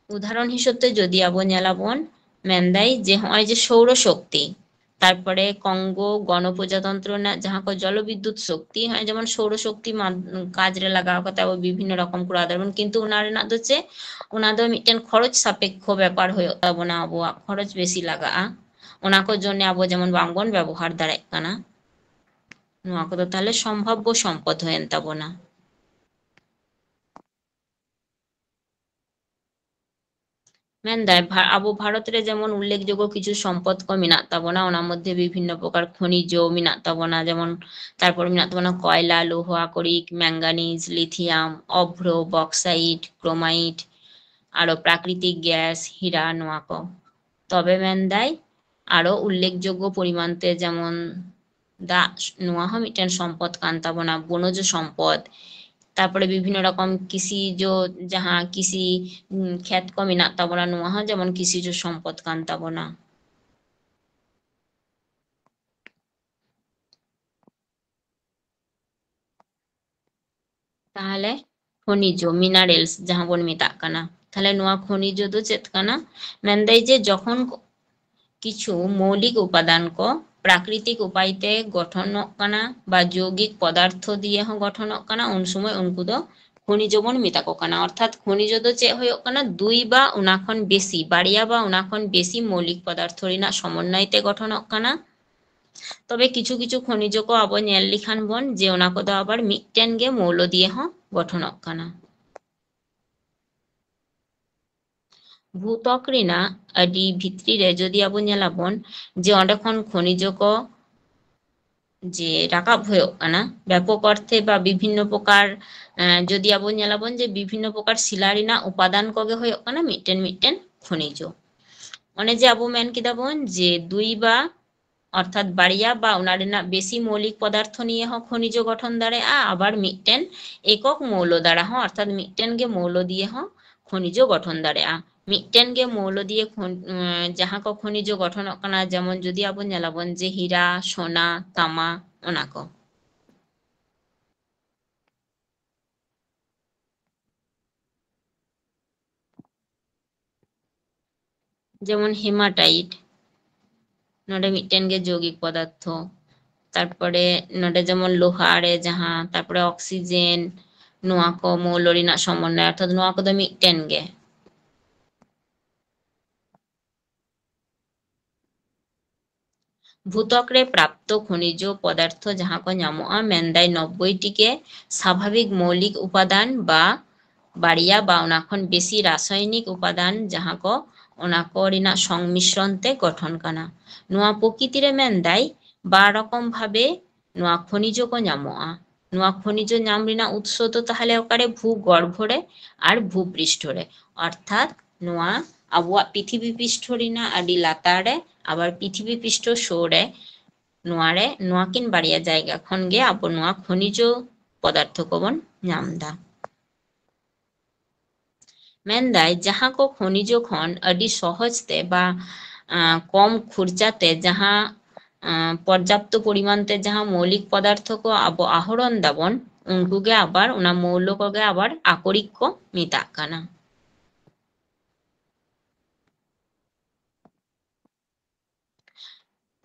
উদাহরণ হিসেবে যদি আবো ᱧᱮᱞᱟᱵᱚᱱ ᱢᱮᱱᱫᱟᱭ যে হᱚᱜᱼᱚᱭ যে সৌর শক্তি, তারপরে কঙ্গো গণপ্রজাতন্ত্র ᱨᱮᱱᱟᱜ ᱡᱟᱦᱟᱸ ᱠᱚ ᱡᱚᱞᱚᱵᱤদ্যুৎ শক্তি, হ্যাঁ যেমন সৌর শক্তি কাজ রে লাগাও কাতে আবো বিভিন্ন রকম করা দারবন, কিন্তু ওনা রেনাᱜ ᱫᱚ ᱪᱮᱫ ওনা ᱫᱚ ᱢᱤᱫᱴᱮᱱ ᱠᱷᱚᱨᱚᱪ ᱥᱟᱯᱮᱠᱠᱷᱚ ব্যাপার ᱦᱩᱭᱩᱜ ᱛᱟᱵᱚᱱᱟ, ᱟᱵᱚᱣᱟᱜ ᱠᱷᱚᱨᱚᱪ ᱵᱮᱥᱤ ᱞᱟᱜᱟᱜᱼᱟ, ᱚᱱᱟ ᱠᱚ ᱡᱚᱱᱱᱮ ᱟᱵᱚ ᱡᱮᱢᱚᱱ ᱵᱟᱝᱵᱚᱱ ᱵᱮᱵᱚᱦᱟর ᱫᱟᱲᱮᱭᱟᱜ ᱠᱟᱱᱟ। ᱱᱚᱣᱟ ᱠᱚᱫᱚ ᱛᱟᱦᱞᱮ ᱥᱚᱢᱵᱷᱟᱵᱵᱚ ᱥᱚᱢᱯᱚᱫ ᱦᱩᱭᱮᱱ ᱛᱟᱵᱚᱱᱟ। ᱢᱮᱱᱫᱟᱭ ᱟᱵᱚ ᱵᱷᱟরত ᱨᱮ যেমন উল্লেখযোগ্য কিছু সম্পদ ᱠᱚ ᱢᱮᱱᱟᱜ ᱛᱟᱵᱚᱱᱟ, ᱚᱱᱟ ᱢᱚধ্যে বিভিন্ন প্রকার খনিজ মেনাᱜ ᱛᱟᱵᱚᱱᱟ, যেমন তারপর মেনাᱜ ᱛᱟᱵᱚᱱᱟ কয়লা, লৌহ আকরিক, ম্যাঙ্গানিজ, লিথিয়াম, অভ্র, বক্সাইট, ক্রোমাইট, আরো প্রাকৃতিক গ্যাস, হীরা, নোয়া ক। তবে মেনদাই আরো উল্লেখযোগ্য পরিমাণতে যেমন ᱫᱟᱜ ᱱᱚᱣᱟ ᱦᱚᱸ ᱢᱤᱫᱴᱮᱱ ᱥᱚᱢᱯᱚᱫ ᱠᱟᱱ ᱛᱟᱵᱚᱱᱟ, বনজ সম্পদ, তারপরে বিভিন্ন রকম কৃষিজ যাহা কৃষি ক্ষেত ᱠᱚ ᱢᱮᱱᱟᱜ ᱛᱟᱵᱚᱱᱟ, ᱱᱚᱣᱟ ᱦᱚᱸ যেমন কৃষিজ সম্পদ কান তাবনা। তাহলে খনিজ মিনারেলস যাহা বন মেতাগ কানা, তাহলে নোয়া খনিজ দো চেদ কানা, মেনদাই যে যখন কিছু মৌলিক উপাদান কো প্রাকৃতিক উপায়তে গঠনক কানা বা যৌগিক পদার্থ দিয়ে হো গঠনক কানা, উন সময় উনকু দো খনিজ বন মেতাকো কানা। অর্থাৎ খনিজ দো চেদ হয়ুগ কানা দুই বা ওনা খন বেশি বাড়িয়া বা ওনা খন বেশি মৌলিক পদার্থ রেনাᱜ সমন্বয়তে গঠনক কানা। তবে কিছু কিছু খনিজ কো আবো ᱧᱮᱞ লেখান বন যে ওনা কো দো আবার মিদᱴᱮᱱ গে মৌল দিয়ে হো গঠনক কানা। ভূত্বক রেনাᱜ আডি ভিতরি রে যদি আবো ᱧᱮᱞᱟᱵᱚᱱ যে অᱸᱰᱮ ᱠᱷᱚᱱ খনিজ কো যে রাকাব হয়ুগ কানা ব্যাপক অর্থে বা বিভিন্ন প্রকার যদি আবো ᱧᱮᱞᱟᱵᱚᱱ যে বিভিন্ন প্রকার শিলা রেনাᱜ উপাদান কগে হয়ুগ কানা মিদᱴᱮᱱ খনিজ। অনে যে আবো মেন কিদাবন যে দুই বা অর্থাৎ বাড়িয়া বা ওনা রেনাᱜ বেশি মৌলিক পদার্থ নিয়ে হো খনিজ গঠন দাড়েয়া, আবার মিদᱴᱮᱱ একক মৌল দ্বারা হো অর্থাৎ মিদᱴᱮᱱ গে মৌল দিয়ে হো খনিজ গঠন দাড়েয়া। মিদᱴᱮᱱ গে মৌল দিয়ে যাহা কো খনিজ গঠনক কানা, যেমন যদি আবো ᱧᱮᱞᱟᱵᱚন যে হীরা, সোনা, তামা, ওনা কো। যেমন হেমাটাইট নডে মিদᱴᱮᱱ গে যৌগিক পদার্থ, তারপরে নডে যেমন লোহা রে যাহা, তারপরে অক্সিজেন, নোয়া কো মৌল রেনাᱜ সমন্বয়, অর্থাৎ নোয়া কো দো মিদᱴᱮᱱ গে। ভূত্বক রে প্রাপ্ত খনিজ পদার্থ যাহা কো ᱧᱟᱢᱚᱜᱼᱟ, মেনদাই 90টি কে স্বাভাবিক মৌলিক উপাদান বা বাড়িয়া বা ওনা খন বেশি রাসায়নিক উপাদান যাহা কো ওনা কো রেনাᱜ সংমিশ্রণ তে গঠন কানা। নোয়া প্রকৃতি রে মেনদাই 12 রকম ভাবে নোয়া খনিজ কো ᱧᱟᱢᱚᱜᱼᱟ। নোয়া খনিজ ᱧᱟᱢ রেনাᱜ উৎস তো তাহলে ওকারে ভূগর্ভ রে আর ভূপৃষ্ঠ রে, অর্থাৎ নোয়া আবুয়াগ পৃথিবী পৃষ্ঠ রেনাᱜ আডি লাতার রে আবার পৃথিবী পৃষ্ঠ শো রে নোয়া রে নোয়া কিন বাড়িয়া জায়গা খন গে আবো নোয়া খনিজ পদার্থ কো বন ᱧᱟᱢ দা। মেনদাই যাহা কো খনিজ খন আডি সহজতে বা কম খরচাতে যাহা পর্যাপ্ত পরিমাণতে যাহা মৌলিক পদার্থ কো আবো আহরণ দাবন, উনকু গে আবার ওনা মৌল কগে আবার আকরিক কো মেতাগ কানা।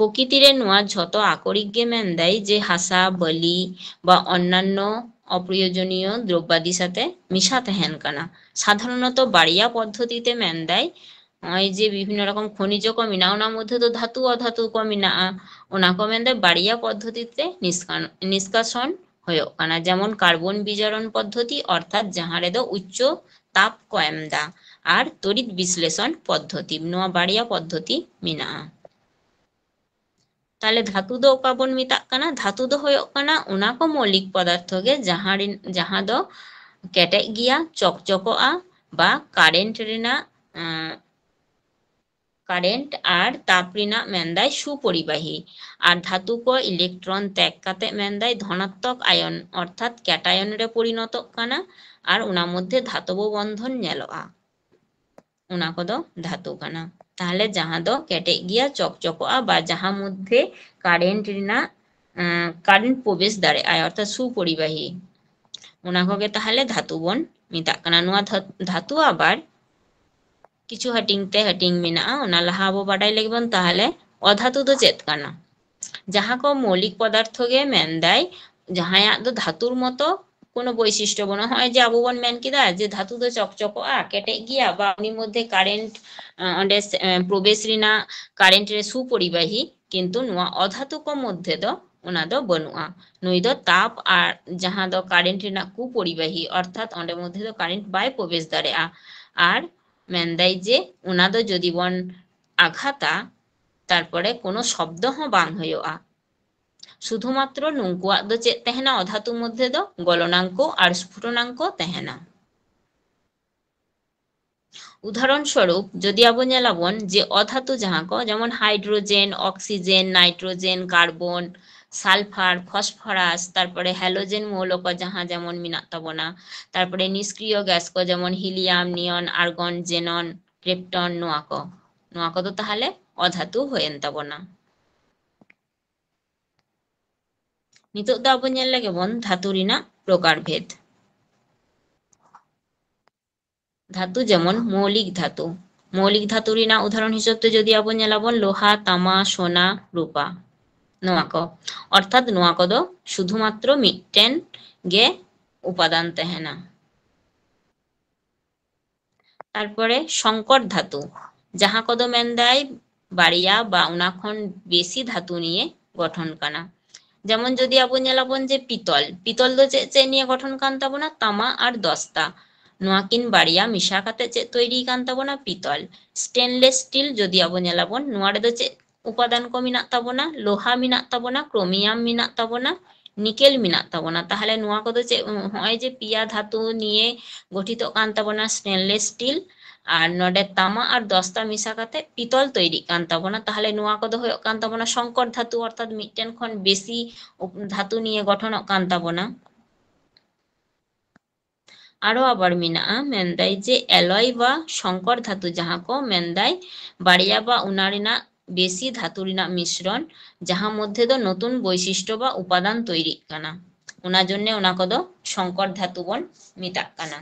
প্রকৃতিরে নোয়া ঝত আকরিক গে মেনদাই যে হাসা, বলি বা অন্যান্য অপ্রয়োজনীয় দ্রব্যাদির সাথে মিশা তাহেন কানা। সাধারণত বাড়িয়া পদ্ধতিতে মেনদাই ওই যে বিভিন্ন রকম খনিজ কো মেনাগᱼᱟ, ওনার মধ্যে তো ধাতু অধাতু কো মেনাগᱼᱟ, ওনা কো মেনদাই বাড়িয়া পদ্ধতিতে নিষ্কাশন হয়ুগ কানা। যেমন কার্বন বিজারণ পদ্ধতি, অর্থাৎ যাহা রেদো উচ্চ তাপ কো এম দা, আর তড়িৎ বিশ্লেষণ পদ্ধতি, নোয়া বাড়িয়া পদ্ধতি মেনাগᱼᱟ। তাহলে ধাতু দো ওকা বন মেতাগ কানা, ধাতু দো হয়ুগ কানা ওনা কো মৌলিক পদার্থ গে যাহা দো কেটেজ গিয়া, চকচকোগᱼᱟ বা কারেন্ট রেনাᱜ কারেন্ট আর তাপ ᱨᱮᱱᱟᱜ ᱢᱮᱱᱫᱟᱭ সুপরিবাহী আর ধাতু ᱠᱚ ইলেকট্রন ত্যাগ ᱠᱟᱛᱮ ᱢᱮᱱᱫᱟᱭ ধনাত্মক আয়ন অর্থাৎ ক্যাটায়ন রে পরিণতᱚᱜ ᱠᱟᱱᱟ আর ওনার মধ্যে ধাতব বন্ধন ᱧᱮᱞᱚᱜᱼᱟ ওনা কদো ধাতু কানা তাহলে যাহা দো কেটে গিয়া চকচকোয়া বা যাহা মধ্যে কারেন্ট রিনা কারেন্ট প্রবেশ দাঁড়ায় অর্থাৎ সুপরিবাহী ওনা কগে তাহলে ধাতু বন মিতা কানা নোয়া ধাতু আবার কিছু হাটিং তে হাটিং মেনাগᱼᱟ ওনা লাহা আবো বাডাই লাগবেন তাহলে অধাতু দো চেদ কানা যাহা কো মৌলিক পদার্থ গে মেনদাই যাহায়াক দো ধাতুর মতো কোনো বৈশিষ্ট্য বনা হয় যে আবো বন মেন কিদা যে ধাতু দো চকচকোয়া কেটে গিয়া বা উনির মধ্যে কারেন্ট অন্ডে প্রবেশ রিনা কারেন্ট রে সুপরিবাহী কিন্তু নোয়া অধাতু কো মধ্যে দো ওনা দো বনুয়া নুই দো তাপ আর যাহা দো কারেন্ট রিনা কুপরিবাহী অর্থাৎ অন্ডে মধ্যে দো কারেন্ট বাই প্রবেশ দাঁড়ায় আর মেনদাই যে ওনা দো যদি বন আঘাতা তারপরে কোনো শব্দ হ বাং হইওয়া শুধুমাত্র নুঙ্কুয়াক দো চেদ তেহেনা অধাতু মধ্যে দো গলনাঙ্ক আর স্ফুটনাঙ্ক তেহেনা উদাহরণস্বরূপ যদি আবো নেলাবন যে অধাতু যাহা কো যেমন hydrogen oxygen nitrogen carbon sulphur phosphorus তারপরে হ্যালোজেন মৌল কো যাহা যেমন মিনাক তাবনা তারপরে নিষ্ক্রিয় গ্যাস কো যেমন হিলিয়াম নিয়ন আর্গন জেনন ক্রিপ্টন নোয়া কো তো তাহলে অধাতু হয়েন তাবনা নিতোগ দো আবো নেল লেগে বন ধাতু রিনাক প্রকারভেদ ধাতু যেমন মৌলিক ধাতু রিনা উদাহরণ হিসেবে যদি আবো নেলাবন লোহা তামা সোনা রূপা নোয়া কো অর্থাৎ নোয়া কো দো শুধুমাত্র মিটটেন গে উপাদান তেহেনা তারপরে সংকর ধাতু যাহা কদো মেনদাই বাড়িয়া বা উনা খন বেশি ধাতু নিয়ে গঠন কানা যেমন যদি আবো নেলাবন যে পিতল দো চে নিয়ে গঠন কান তাবনা তামা আর দস্তা নোয়া কিন বাড়িয়া মিশা কাতে চে তৈরি কান তাবনা পিতল স্টেনলেস স্টিল যদি আবো নেলাবন নোয়া রে দো চে উপাদান কো মিনাক তাবনা লোহা মিনাক তাবনা ক্রোমিয়াম মিনাক তাবনা নিকেল মিনাক তাবনা তাহলে নোয়া কদো চে হয় যে পিয়া ধাতু নিয়ে গঠিত কান তাবনা স্টেনলেস স্টিল আর নডে তামা আর দস্তা মিশা কাতে পিতল তৈরি কান তাবনা তাহলে নোয়া কদো হয়ক কান তাবনা সংকর ধাতু অর্থাৎ মিটটেন খন বেশি ধাতু নিয়ে গঠন কান তাবনা আরো আবার মিনাগᱼᱟ মেনদাই যে অ্যালয় বা সংকর ধাতু যাহা কো মেনদাই বাড়িয়া বা উনা রিনাক বেশি ধাতু রিনাক মিশ্রণ যাহা মধ্যে দো নতুন বৈশিষ্ট্য বা উপাদান তৈরি কানা ওনা জন্য ওনা কদো সংকর ধাতু বন মিতাক কানা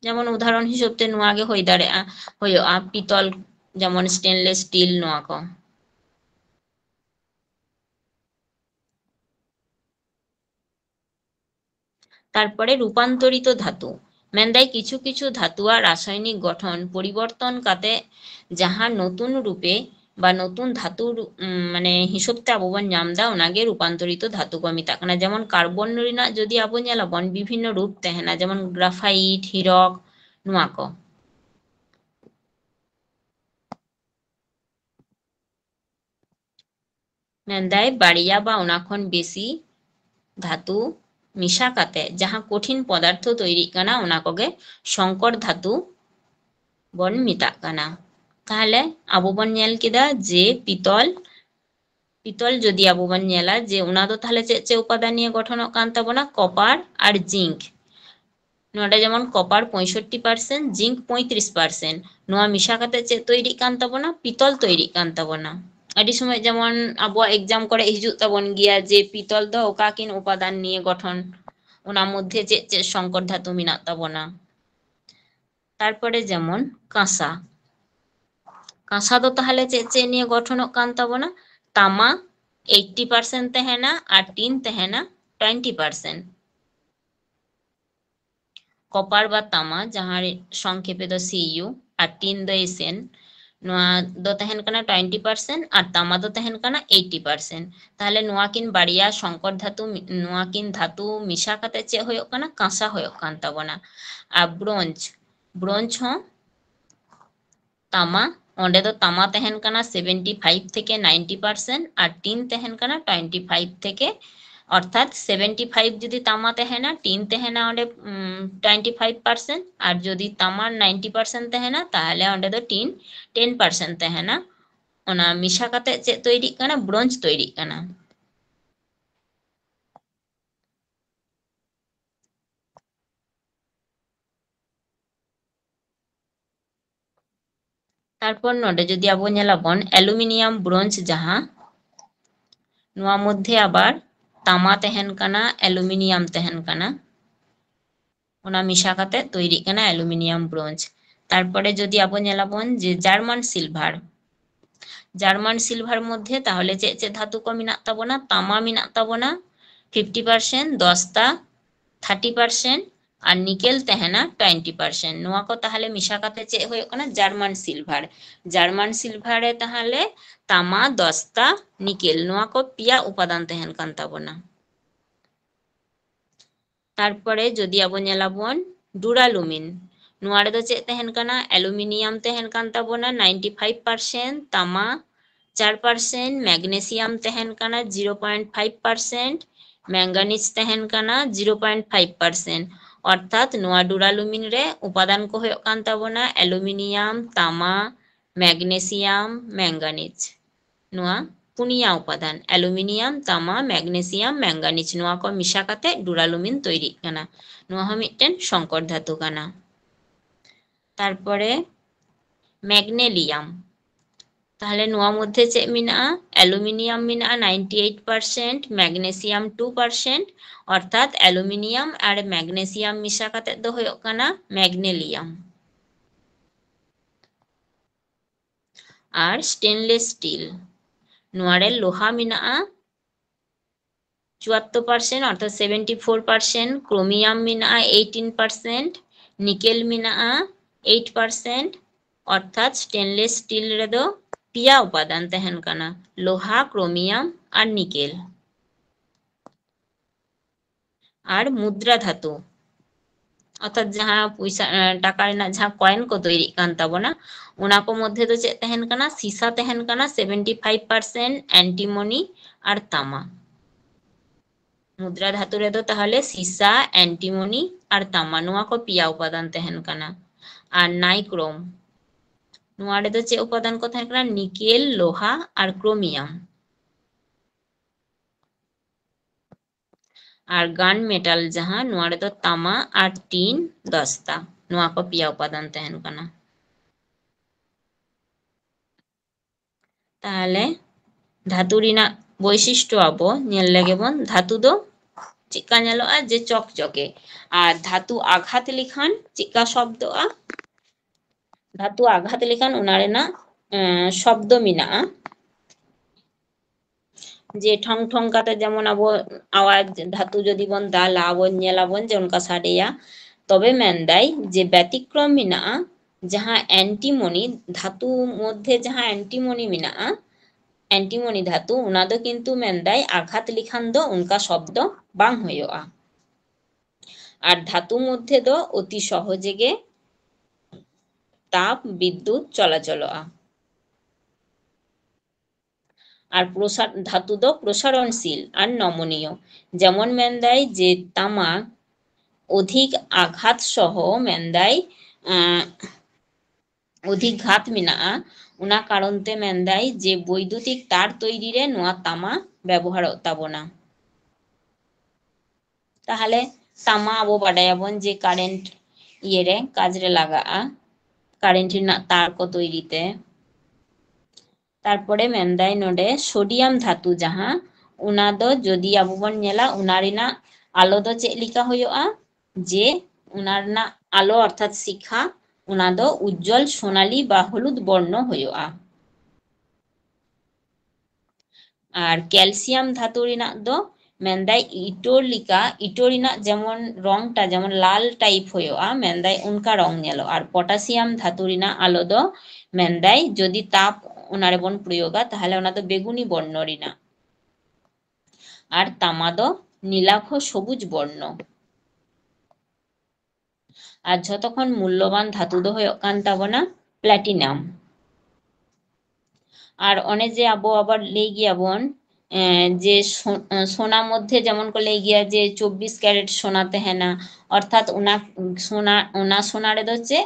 যেমন উদাহরণ হিসেবে নোয়া গে হই দাঁড়ায় হইওয়া পিতল যেমন স্টেনলেস স্টিল নোয়া কো তারপরে রূপান্তরিত ধাতু মেনদাই কিছু কিছু ধাতুয়া রাসায়নিক গঠন পরিবর্তন কাতে যাহা নতুন রূপে বা নতুন ধাতু মানে হিসেবতে আবো বন নামদা ওনাগে রূপান্তরিত ধাতু কো মিতাক কানা যেমন কার্বন রিনাক যদি আবো নেলাবন বিভিন্ন রূপ তেহেনা যেমন গ্রাফাইট হিরক নোয়া কো মেনদাই বাড়িয়া বা ওনা খন বেশি ধাতু মিশা কাতে যাহা কঠিন পদার্থ তৈরি কানা ওনা কগে সংকর ধাতু বন মিতাক কানা তাহলে আবো বন নেল কিদা যে পিতল যদি আবো বন নেলা যে ওনা দো তাহলে চে চে উপাদান নিয়ে গঠন কান তাবনা কপার আর জিঙ্ক নোয়াটা যেমন কপার 65% জিঙ্ক 35% নোয়া মিশা কাতে চে তৈরি কান তাবনা পিতল তৈরি কান তাবনা আদি সময় যেমন আবো এক্সাম করে হিজুক তাবন গিয়া যে পিতল দো ওকা কিন উপাদান নিয়ে গঠন ওনার মধ্যে চে চে সংকর ধাতু মিনাক তাবনা তারপরে যেমন কাঁসা দো তাহলে চে চে নিয়ে গঠন কান তাবনা তামা 80% তেহেনা আর টিন তেহেনা 20% কপার বা তামা যাহার সংক্ষেপে দো সিইউ আর টিন দো এসএন নোয়া দো তেহেন কানা 20% আর তামা দো তেহেন কানা 80% তাহলে নোয়া কিন বাড়িয়া সংকর ধাতু নোয়া কিন ধাতু মিশা কাতে চে হয়ক কানা কাঁসা হয়ক কান তাবনা আর ব্রোঞ্জ হ তামা ওঁডে দো তামা তেহেন কানা 75 থেকে 90% আর টিন তেহেন কানা 25 থেকে অর্থাৎ 75 যদি তামা তাহেনা টিন তাহেনা অᱸडे 25% আর যদি তামার 90% তাহেনা তাহলে অᱸडे दो টিন 10% তাহেনা ওনা মিশা কাতে চে তৈরি কানা ব্রোঞ্জ তৈরি কানা তারপর নডে যদি আবো নেলাবন অ্যালুমিনিয়াম ব্রোঞ্জ যাহা নোয়া মধ্যে আবার তামা তাহেন কানা অ্যালুমিনিয়াম তাহেন কানা ওনা মিশা কাতে তৈরি কানা অ্যালুমিনিয়াম ব্রোঞ্জ তারপরে যদি আবো নেলাবন যে জার্মান সিলভার মধ্যে তাহলে চে চে ধাতু को মিনা তাবনা তামা মিনা তাবনা 50% দস্তা 30% আর নিকেল তাহেনা 20% নোয়া को তাহলে মিশা কাতে চে হয়ে কানা জার্মান সিলভারে তাহলে তামা দস্তা নিকেল নোয়া को পিয়া উপাদান তাহেন কান তাবনা তারপরে যদি আবো নেলাবন ডুরালুমিন নোয়া রে দো চে তাহেন কানা অ্যালুমিনিয়াম তাহেন কান তাবনা 95% তামা 4% मैग्नीशियम तहन काना 0.5% मैंगानीज तहन काना 0.5% अर्थात नोआ डुरालुमिन रे उपादान को होयो कान ताबोना एलुमिनियम तामा मैग्नीशियम मैंगानीज नोआ पुनिया उपादान एलुमिनियम तामा मैग्नीशियम मैंगानीज नोआ को मिशा काते डुरालुमिन तैरी काना नोआ हो मिदटेन संकर धातु काना तारपरे मैग्नेलियम তাহলে নোয়া মধ্যে চে মিনা অ্যালুমিনিয়াম মিনা 98% ম্যাগনেসিয়াম 2% অর্থাৎ অ্যালুমিনিয়াম আর ম্যাগনেসিয়াম মিশা কাতে দো হয়ো কানা ম্যাগনেলিয়াম আর স্টেনলেস স্টিল নোয়া রে লোহা মিনা 74% অর্থাৎ 74% ক্রোমিয়াম মিনা 18% নিকেল মিনা 8% অর্থাৎ স্টেনলেস স্টিল রে দো पिया उपादान तहन काना लोहा क्रोमियम और निकेल और मुद्रा धातु अर्थात जहाँ पैसा टाका जहाँ कॉइन को तैरी कान ताबोना उना को मध्य दो चेक तहन काना सीसा तहन काना 75% एंटीमनी और तामा मुद्रा धातु रे दो ताहले सीसा एंटीमनी और तामा नुआ को पिया उपादान तहन काना और नाइक्रोम नोआ रे दो चे उपादान को तहन काना निकेल लोहा और क्रोमियम और गान मेटल जहाँ नोआ रे दो तामा और टीन दस्ता नोआ को पिया उपादान तहन काना ताहले धातु रिना वैशिष्ट्य आबो नेल लेगे बन धातु दो चिका नेलोआ जे चकचके और धातु आघात लिखान चिका शब्दोआ धातु आघात लेखान उना रेना शब्द मिना जे ठंग ठंग काते जेमन आबो आवाज धातु जदि बन दाला बन नेलाबन जे उनका साडेया तबे मेनदाय जे व्यतिक्रम मिना जहाँ एंटीमनी धातु मध्य जहाँ एंटीमनी मिना एंटीमनी धातु उना दो किन्तु मेनदाय आघात लिखान दो उनका शब्द बांग होयोआ और धातु मध्य दो अति सहजेगे ताप विद्युत चलाचल और प्रसार धातु दो प्रसारणशील और नमनीय जेमन मेनदाय जे तामा अधिक आघात सह मेनदाय अधिक घात मिना उना कारणते मेनदाय जे वैद्युतिक तार तैरी रे नोआ तामा व्यवहार ताबोना ताहले तामा आबो बाडायाबन जे कारेंट इये रे काजरे लागाआ कारेंट रिना तार को तैरीते तारपरे मेनदाय नोडे सोडियम धातु जहाँ उना दो जदि आबो बन नेला उना रिना आलो दो चेक लिखा होयोआ जे उना रिना आलो अर्थात शिखा उना दो उज्जवल सोनाली बा हलुद वर्ण होयोआ और कैल्शियम धातु रिना दो मेनदाय इटोर लिका इटोर रिना जेमन रंगटा जेमन लाल टाइप होयोआ मेनदाय उनका रंग नेलो और पोटासियम धातु रिना आलो दो मेनदाय जदि ताप उनारे बन प्रयोगा ताहले उना दो बेगुनी वर्ण रिना और तामा दो नीलाभ सबुज वर्ण और जतक्षण मूल्यवान धातु दो होयो कान ताबोना प्लैटिनाम और अने जे आबो आबार लेई गियाबन যে সোনা মধ্যে যেমন को लई गया যে 24 ক্যারেট সোনা तहना অর্থাৎ ওনা সোনারে হচ্ছে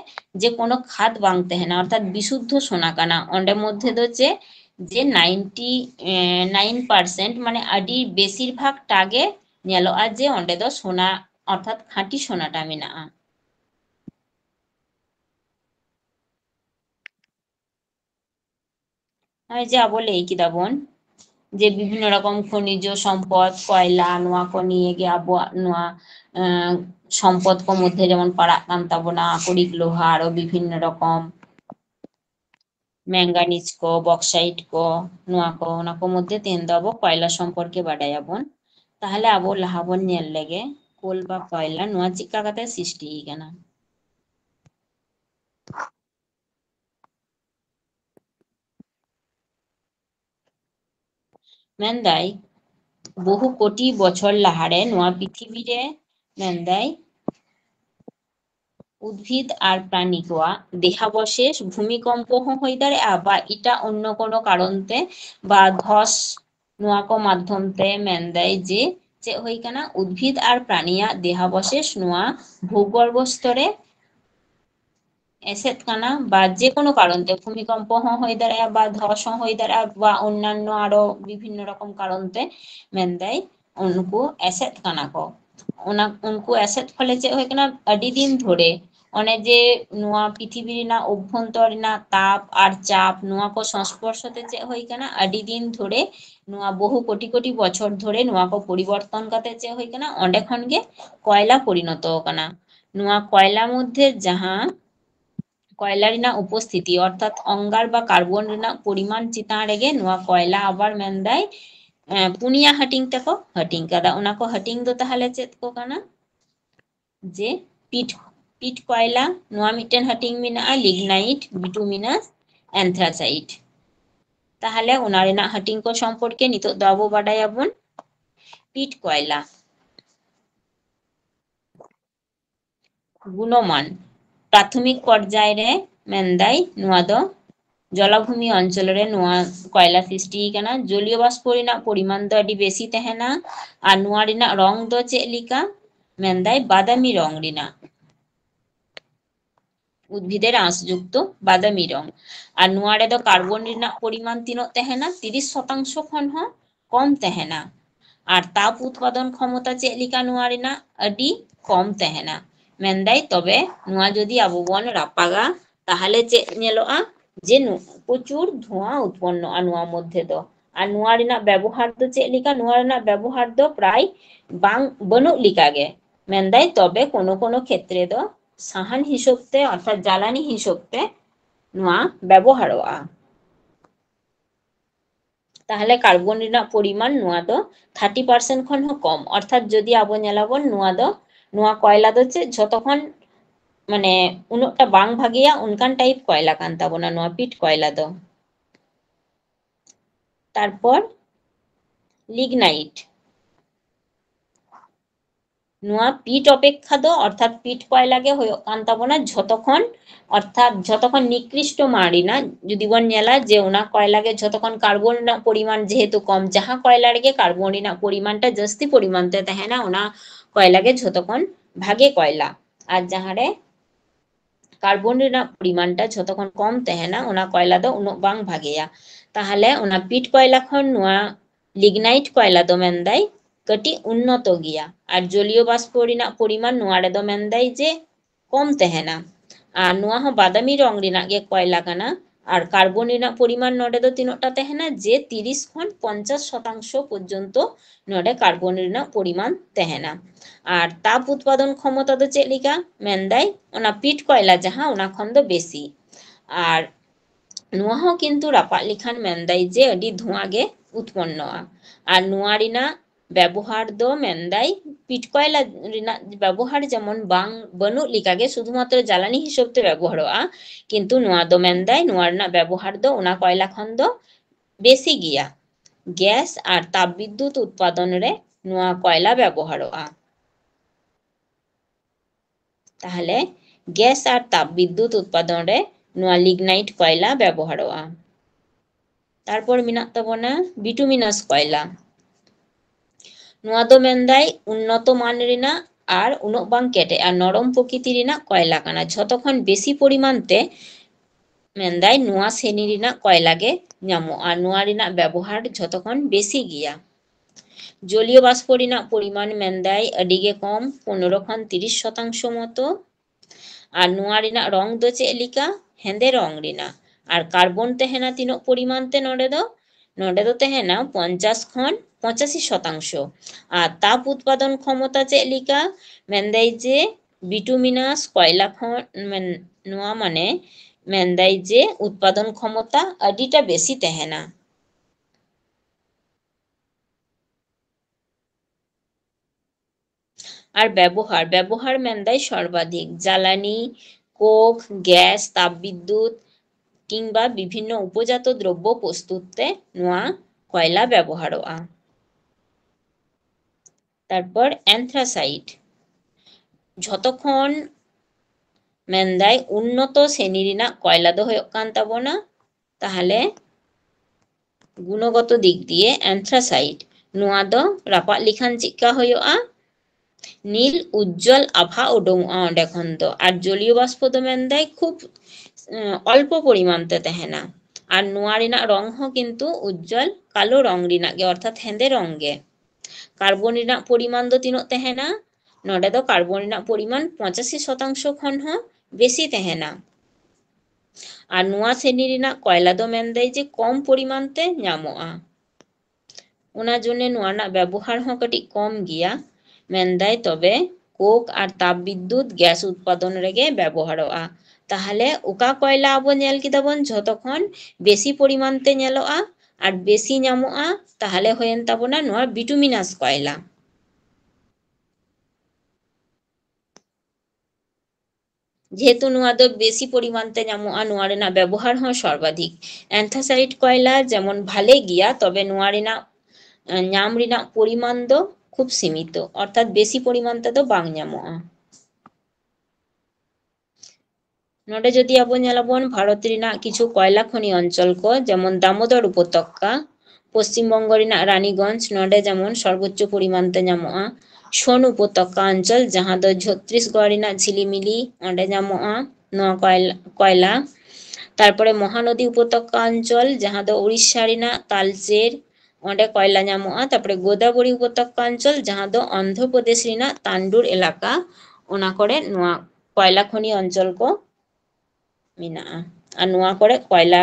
যে কোনো খাদ বাং तहना অর্থাৎ বিশুদ্ধ সোনা কানা ওন্ডে মধ্যে হচ্ছে যে 99% মানে আডি বেশিরভাগ টাগে ᱧᱮᱞᱚᱜᱼᱟ যে ওন্ডে দো সোনা অর্থাৎ খাঁটি সোনাটা মেনাᱜᱼᱟ আমি যে আবো লই কিদা ᱵᱚᱱ যে বিভিন্ন রকম খনিজ সম্পদ কয়লা নোয়া কো নিয়ে গে আবো নোয়া সম্পদ কো মধ্যে যেমন পাড়াগ কান তাবোনা আকরিক লোহা আরো বিভিন্ন রকম ম্যাঙ্গানিজ কো বক্সাইট কো নোয়া কো ওনা কো মধ্যে তেন দাবো কয়লা সম্পর্কে বাডায়াবন তাহলে আবো লাহাবন ᱧᱮᱞ লেগে কোল বা কয়লা নোয়া চিকা কাতে সৃষ্টি কানা মেনদাই বহু কোটি বছর লাহারে নোয়া পৃথিবীরে মেনদাই উদ্ভিদ আর প্রাণী কোয়া দেহাবশেষ ভূমিকম্প হই দাঁড়ায় বা ইটা অন্য কোনো কারণতে বা ধস নোয়া কো মাধ্যমতে মেনদাই যে চে হই কানা উদ্ভিদ আর প্রাণীয়া দেহাবশেষ নোয়া ভূগর্ভ স্তরে এসেত কানা বা যে কোনো কারণতে ভূমিকম্প হই দাঁড়ায় বা ধস হই দাঁড়ায় বা অন্যান্য আরো বিভিন্ন রকম কারণতে মেনদাই উনকু এসেত কানা কো ওনা উনকু এসেত ফলে চে হই কানা আডি দিন ধরে অনে যে নোয়া পৃথিবী রিনা অভ্যন্তর রিনা তাপ আর চাপ নোয়া কো সংস্পর্শতে চে হই কানা আডি দিন ধরে নোয়া বহু কোটি কোটি বছর ধরে নোয়া কো পরিবর্তন কাতে চে হই কানা অন্ডে খন গে কয়লা পরিণত কানা নোয়া কয়লা মধ্যে যাহা কয়লা রিনা উপস্থিতি অর্থাৎ অঙ্গার বা কার্বন রিনা পরিমাণ চিতান রেগে নোয়া কয়লা আবার মেনদাই পুনিয়া হাটিং তেকো হাটিং কাদা ওনা কো হাটিং দো তাহলে চেত কো কানা যে পিট পিট কয়লা নোয়া মিটেন হাটিং মেনাᱜᱼᱟ লিগনাইট বিটুমিনাস অ্যানথ্রাসাইট তাহলে ওনা রিনা হাটিং কো সম্পর্কে নিতো দো আবো বাডায়াবন পিট কয়লা গুণমান প্রাথমিক পর্যায়ে রে মেনদাই নোয়া দো জলাভূমি অঞ্চলরে নোয়া কয়লা সৃষ্টি কানা জলীয় বাষ্প রিনা পরিমাণ দো আডি বেশি তহেনা আর নোয়া রিনা রং দো চেদ লিকা মেনদাই বাদামি রং রিনা উদ্ভিদের আঁশযুক্ত বাদামি রং আর নোয়া রে দো কার্বন রিনা পরিমাণ তিনোক তহেনা 30% খন হ কম তহেনা আর তাপ উৎপাদন ক্ষমতা চেদ লিকা নোয়া রিনা আডি কম তহেনা মেনদাই তবে নোয়া যদি আবো বন রাপাগা তাহলে চেদ ᱧᱮᱞᱚᱜᱼᱟ যে প্রচুর ধোঁয়া উৎপন্ন নোয়া মধ্যে দো আর নোয়া রিনা ব্যবহার দো চেদ লিকা নোয়া রিনা ব্যবহার দো প্রায় বাং বনুক লিকা গে মেনদাই তবে কোনো কোনো ক্ষেত্রে দো সাহান হিসেবতে অর্থাৎ জ্বালানি হিসেবতে নোয়া ব্যবহারোয়া তাহলে কার্বন রিনা পরিমাণ নোয়া দো 30% খন হ কম অর্থাৎ যদি আবো ᱧᱮᱞᱟᱵᱚᱱ নোয়া দো নোয়া কয়লা দো চে যতক্ষণ মানে উনোটা বাং ভাগিয়া উনকান টাইপ কয়লা কান তাবোনা নোয়া পিট কয়লা দো তারপর লিগনাইট নোয়া পিট অপেক্ষা দো অর্থাৎ পিট কয়লাগে হয়ে কান তাবোনা যতক্ষণ অর্থাৎ যতক্ষণ নিকৃষ্ট মারি না যদি বন ᱧᱮᱞᱟ যে ওনা কয়লাগে যতক্ষণ কার্বন পরিমাণ যেহেতু কম যাহা কয়লাগে কার্বন পরিমাণটা জাস্তি পরিমাণতে তহেনা ওনা কয়লাগে যতক্ষণ ভাগে কয়লা আর যাহারে কার্বন পরিমাণটা যতক্ষণ কম তহেনা ওনা কয়লা দো উনো বাং ভাগেয়া তাহলে ওনা পিট কয়লা খন নোয়া লিগনাইট কয়লা দো মেনদাই কটি উন্নত গিয়া আর জলীয় বাষ্প পরিমাণ নোয়া রে দো মেনদাই যে কম তহেনা আর নোয়া হ বাদামি রং রিনা গে কয়লা কানা আর কার্বন পরিমাণ নডে দো তিনোটা তহেনা যে 30 খন 50% পর্যন্ত নডে কার্বন পরিমাণ তহেনা আর তাপ উৎপাদন ক্ষমতা দো চেদ লিকা মেনদাই ওনা পিট কয়লা যাহা ওনা খন দো বেশি আর নোয়া হ কিন্তু রাপাক লিখান মেনদাই যে আডি ধোঁয়া গে উৎপন্ন আর নোয়া রিনা ব্যবহার দো মেনদাই পিট কয়লা রিনা ব্যবহার যেমন বাং বনুক লিকাগে শুধুমাত্র জ্বালানি হিসেবতে ব্যবহারোয়া কিন্তু নোয়া দো মেনদাই নোয়া রিনা ব্যবহার দো ওনা কয়লা খন দো বেশি গিয়া গ্যাস আর তাপবিদ্যুৎ উৎপাদন রে নোয়া কয়লা ব্যবহারোয়া তাহলে গ্যাস আর তাপবিদ্যুৎ উৎপাদন রে নোয়া লিগনাইট কয়লা ব্যবহারোয়া तारपर मेनाक ताबोना बिटुमिनास कयला ᱱᱚᱣᱟ ᱫᱚ ᱢᱮᱱᱫᱟᱭ ᱩন্নত মান ᱨᱮᱱᱟᱜ ᱟᱨ ᱩᱱᱟᱹᱜ ᱵᱟᱝ ᱠᱮᱴᱮᱡ ᱟᱨ ᱱᱚᱨᱚᱢ ᱯᱨᱚᱠৃতি ᱨᱮᱱᱟᱜ ᱠᱚᱭᱞᱟ ᱠᱟᱱᱟ ᱡᱷᱚᱛᱚ ᱠᱷᱚᱱ ᱵᱮᱥᱤ ᱯᱚরিমাণ তে ᱢᱮᱱᱫᱟᱭ ᱱᱚᱣᱟ ᱥᱮᱱᱤ ᱨᱮᱱᱟᱜ ᱠᱚᱭᱞᱟ ᱜᱮ ᱧᱟᱢᱚᱜᱼᱟ ᱱᱚᱣᱟ ᱨᱮᱱᱟᱜ ᱵᱮᱵᱚᱦᱟᱨ ᱡᱷᱚᱛᱚ ᱠᱷᱚᱱ ᱵᱮᱥᱤ ᱜᱮᱭᱟ জলীয় বাষ্প রেনাক পরিমাণ মেনদাই আডি গে কম 15 ᱠᱷᱚᱱ 30% মতো আর নোয়া রেনাক রং দো চেদ লিকা হেঁদে রং রেনাক আর কার্বন তেহেনা তিনোক পরিমাণ তে নডে দো তেহেনা 50 ᱠᱷᱚᱱ 85% আর তাপ উৎপাদন ক্ষমতা চেদ লিকা মেনদাই যে বিটুমিনাস কয়লা খন নোয়া মানে মেনদাই যে উৎপাদন ক্ষমতা আডিটা বেশি তেহেনা আর ব্যবহার মেনদাই সর্বাধিক জ্বালানি কোক গ্যাস তাপবিদ্যুৎ কিংবা বিভিন্ন উপজাত দ্রব্য প্রস্তুতে নোয়া কয়লা ব্যবহারোয়া তারপর অ্যান্থ্রাসাইট যতক্ষণ মেনদাই উন্নত শ্রেণী রেনাক কয়লা দো হয়ক কান তাবোনা তাহলে গুণগত দিক দিয়ে অ্যান্থ্রাসাইট নোয়া দো রাপাক লিখান চিকা হয়োগা নীল উজ্জ্বল আভা ওডোঙা অঁডে খন দো আর জলীয় বাষ্প দো মেনদাই খুব অল্প পরিমাণ তে তেহেনা আর নোয়া রেনাক রং হো কিন্তু উজ্জ্বল কালো রং রেনাক গে অর্থাৎ হেঁদে রং গে কার্বন রেনাক পরিমাণ দো তিনোক তেহেনা নডে দো কার্বন রেনাক পরিমাণ 85% খন হো বেশি তেহেনা আর নোয়া শ্রেণী রেনাক কয়লা দো মেনদাই যে কম পরিমাণ তে ᱧᱟᱢᱚᱜᱼᱟ ওনা জন্যে নোয়া রেনাক ব্যবহার হো কাটি কম গিয়া মেনদাই তবে কোক আর তাপবিদ্যুৎ গ্যাস উৎপাদন রেগে ব্যবহারোগা তাহলে ওকা কয়লা আবো নেল কিদাবন যতক্ষণ বেশি পরিমাণ তে নেলোগা আর বেশি ᱧামᱚᱜᱼᱟ তাহলে হয়েন তাবোনা নোয়া বিটুমিনাস কয়লা যেহেতু নোয়া দো বেশি পরিমাণ তে ᱧামᱚᱜᱼᱟ নোয়া রেনাক ব্যবহার হো সর্বাধিক অ্যান্থাসাইট কয়লা যেমন ভালে গিয়া তবে নোয়া রেনাক ᱧᱟᱢ রেনাক পরিমাণ দো খুব সীমিত অর্থাৎ বেশি পরিমাণ তে দো বাং ᱧাᱢᱚᱜᱼᱟ নোডে যদি আবো নেলাবন ভারত রেনাক কিছু কয়লা খনি অঞ্চল কো যেমন দামোদর উপত্যকা পশ্চিমবঙ্গ রেনাক রানীগঞ্জ নোডে যেমন সর্বোচ্চ পরিমাণ তে ᱧামᱚᱜᱼᱟ সোন উপত্যকা অঞ্চল যাহা দো ছত্তিশগড় রেনাক ঝিলিমিলি অঁডে ᱧাᱢᱚᱜᱼᱟ নোয়া কয়লা তারপরে মহানদী উপত্যকা অঞ্চল যাহা দো উড়িষ্যা রেনাক তালচের অঁডে কয়লা ᱧাᱢᱚᱜᱼᱟ তারপরে গোদাবরী উপত্যকা অঞ্চল যাহা দো অন্ধ্রপ্রদেশ রেনাক তান্ডুর এলাকা ওনা করে নোয়া কয়লা খনি অঞ্চল কো মেনাগᱼᱟ আর নোয়া করে কয়লা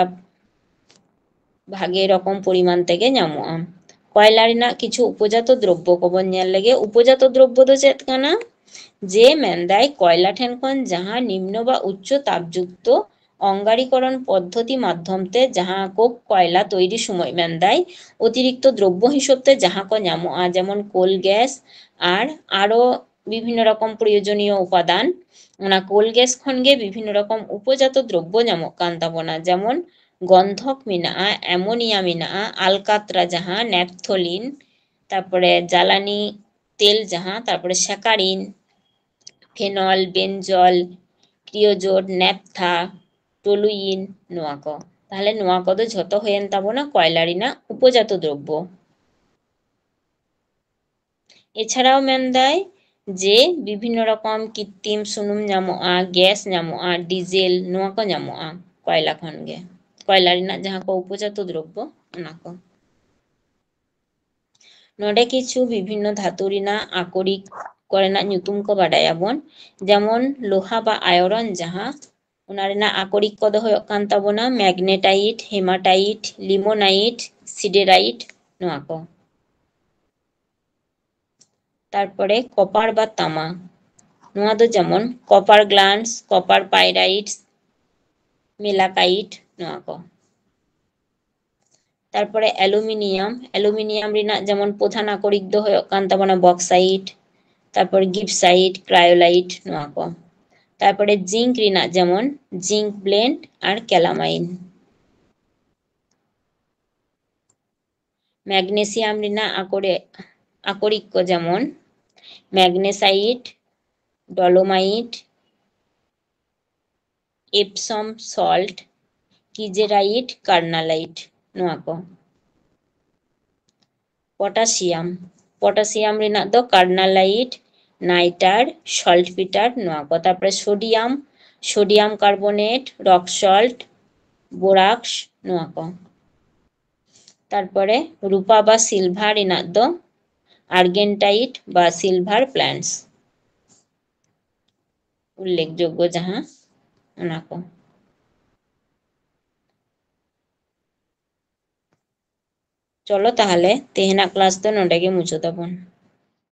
ভাগে রকম পরিমাণ থেকে ᱧাᱢᱚᱜᱼᱟ কয়লা রেনাক কিছু উপজাত দ্রব্য কবন নেল লেগে উপজাত দ্রব্য দো চেদ কানা যে মেনদাই কয়লা ঠেন খন যাহা নিম্ন বা উচ্চ তাপযুক্ত অঙ্গারীকরণ পদ্ধতি মাধ্যমতে যাহা কোক কয়লা তৈরি সময় মেনদাই অতিরিক্ত দ্রব্য হিসেবতে যাহা কো ᱧামᱚᱜᱼᱟ যেমন কোল গ্যাস আর আরো বিভিন্ন রকম প্রয়োজনীয় উপাদান ওনা কোল গ্যাস খন গে বিভিন্ন রকম উপজাত দ্রব্য ᱧামᱚᱜ কান তাবোনা যেমন গন্ধক মেনাগᱼᱟ অ্যামোনিয়া মেনাগᱼᱟ আলকাতরা যাহা ন্যাপথলিন তারপরে জ্বালানি তেল যাহা তারপরে saccharin phenol বেনজল creosote naphtha toluene নোয়া কো তাহলে নোয়া কো দো ঝতো হয়েন তাবোনা কয়লা রেনাক উপজাত দ্রব্য এছাড়াও মেনদাই যে বিভিন্ন রকম কৃত্রিম সুনুম ᱧাᱢᱚᱜᱼᱟ গ্যাস ᱧাᱢᱚᱜᱼᱟ ডিজেল নোয়া কো ᱧাᱢᱚᱜᱼᱟ কয়লা খন গে কয়লা রেনাক যাহা কো উপজাত দ্রব্য ওনা কো নোডে কিছু বিভিন্ন ধাতু রেনাক আকরিক করেনাক ñᱩᱛᱩᱢ কো বাডায়াবন যেমন লোহা বা আয়রন যাহা ওনা রেনাক আকরিক কো দো হয়ক কান তাবোনা ম্যাগনেটাইট হেমাটাইট লিমোনাইট সিডেরাইট নোয়া কো তারপরে কপার বা তামা নোয়া দো যেমন copper glance copper pyrites malachite নোয়া কো তারপরে অ্যালুমিনিয়াম রেনাক যেমন প্রধান আকরিক দো হয়ক কান তাবোনা বক্সাইট তারপর গিপসাইট ক্রায়োলাইট নোয়া কো তারপরে জিঙ্ক রেনাক যেমন জিঙ্ক ব্লেন্ড আর ক্যালামাইন ম্যাগনেসিয়াম রেনাক আকরিক কো যেমন magnesite dolomite Epsom salt kieserite carnallite ᱱᱚᱣᱟ ᱠᱚ ᱯᱚᱴᱟᱥᱤᱭᱟᱢ ᱯᱚᱴᱟᱥᱤᱭᱟᱢ ᱨᱮᱱᱟᱜ ᱫᱚ ᱠᱟᱨᱱᱟᱞᱟइट नाइटार सल्टपिटार नोआ को तारपरे सोडियम सोडियम कार्बोनेट रक सल्ट बोराक्स नोआ को तारपरे रूपा बा सिलभार रेनाक दो आर्गेंटाइट बा सिलभार प्लांट्स उल्लेखयोग्य जहां ओना को चलो ताहले तेहेना क्लास दो नोंडे गे मुचादाबोन।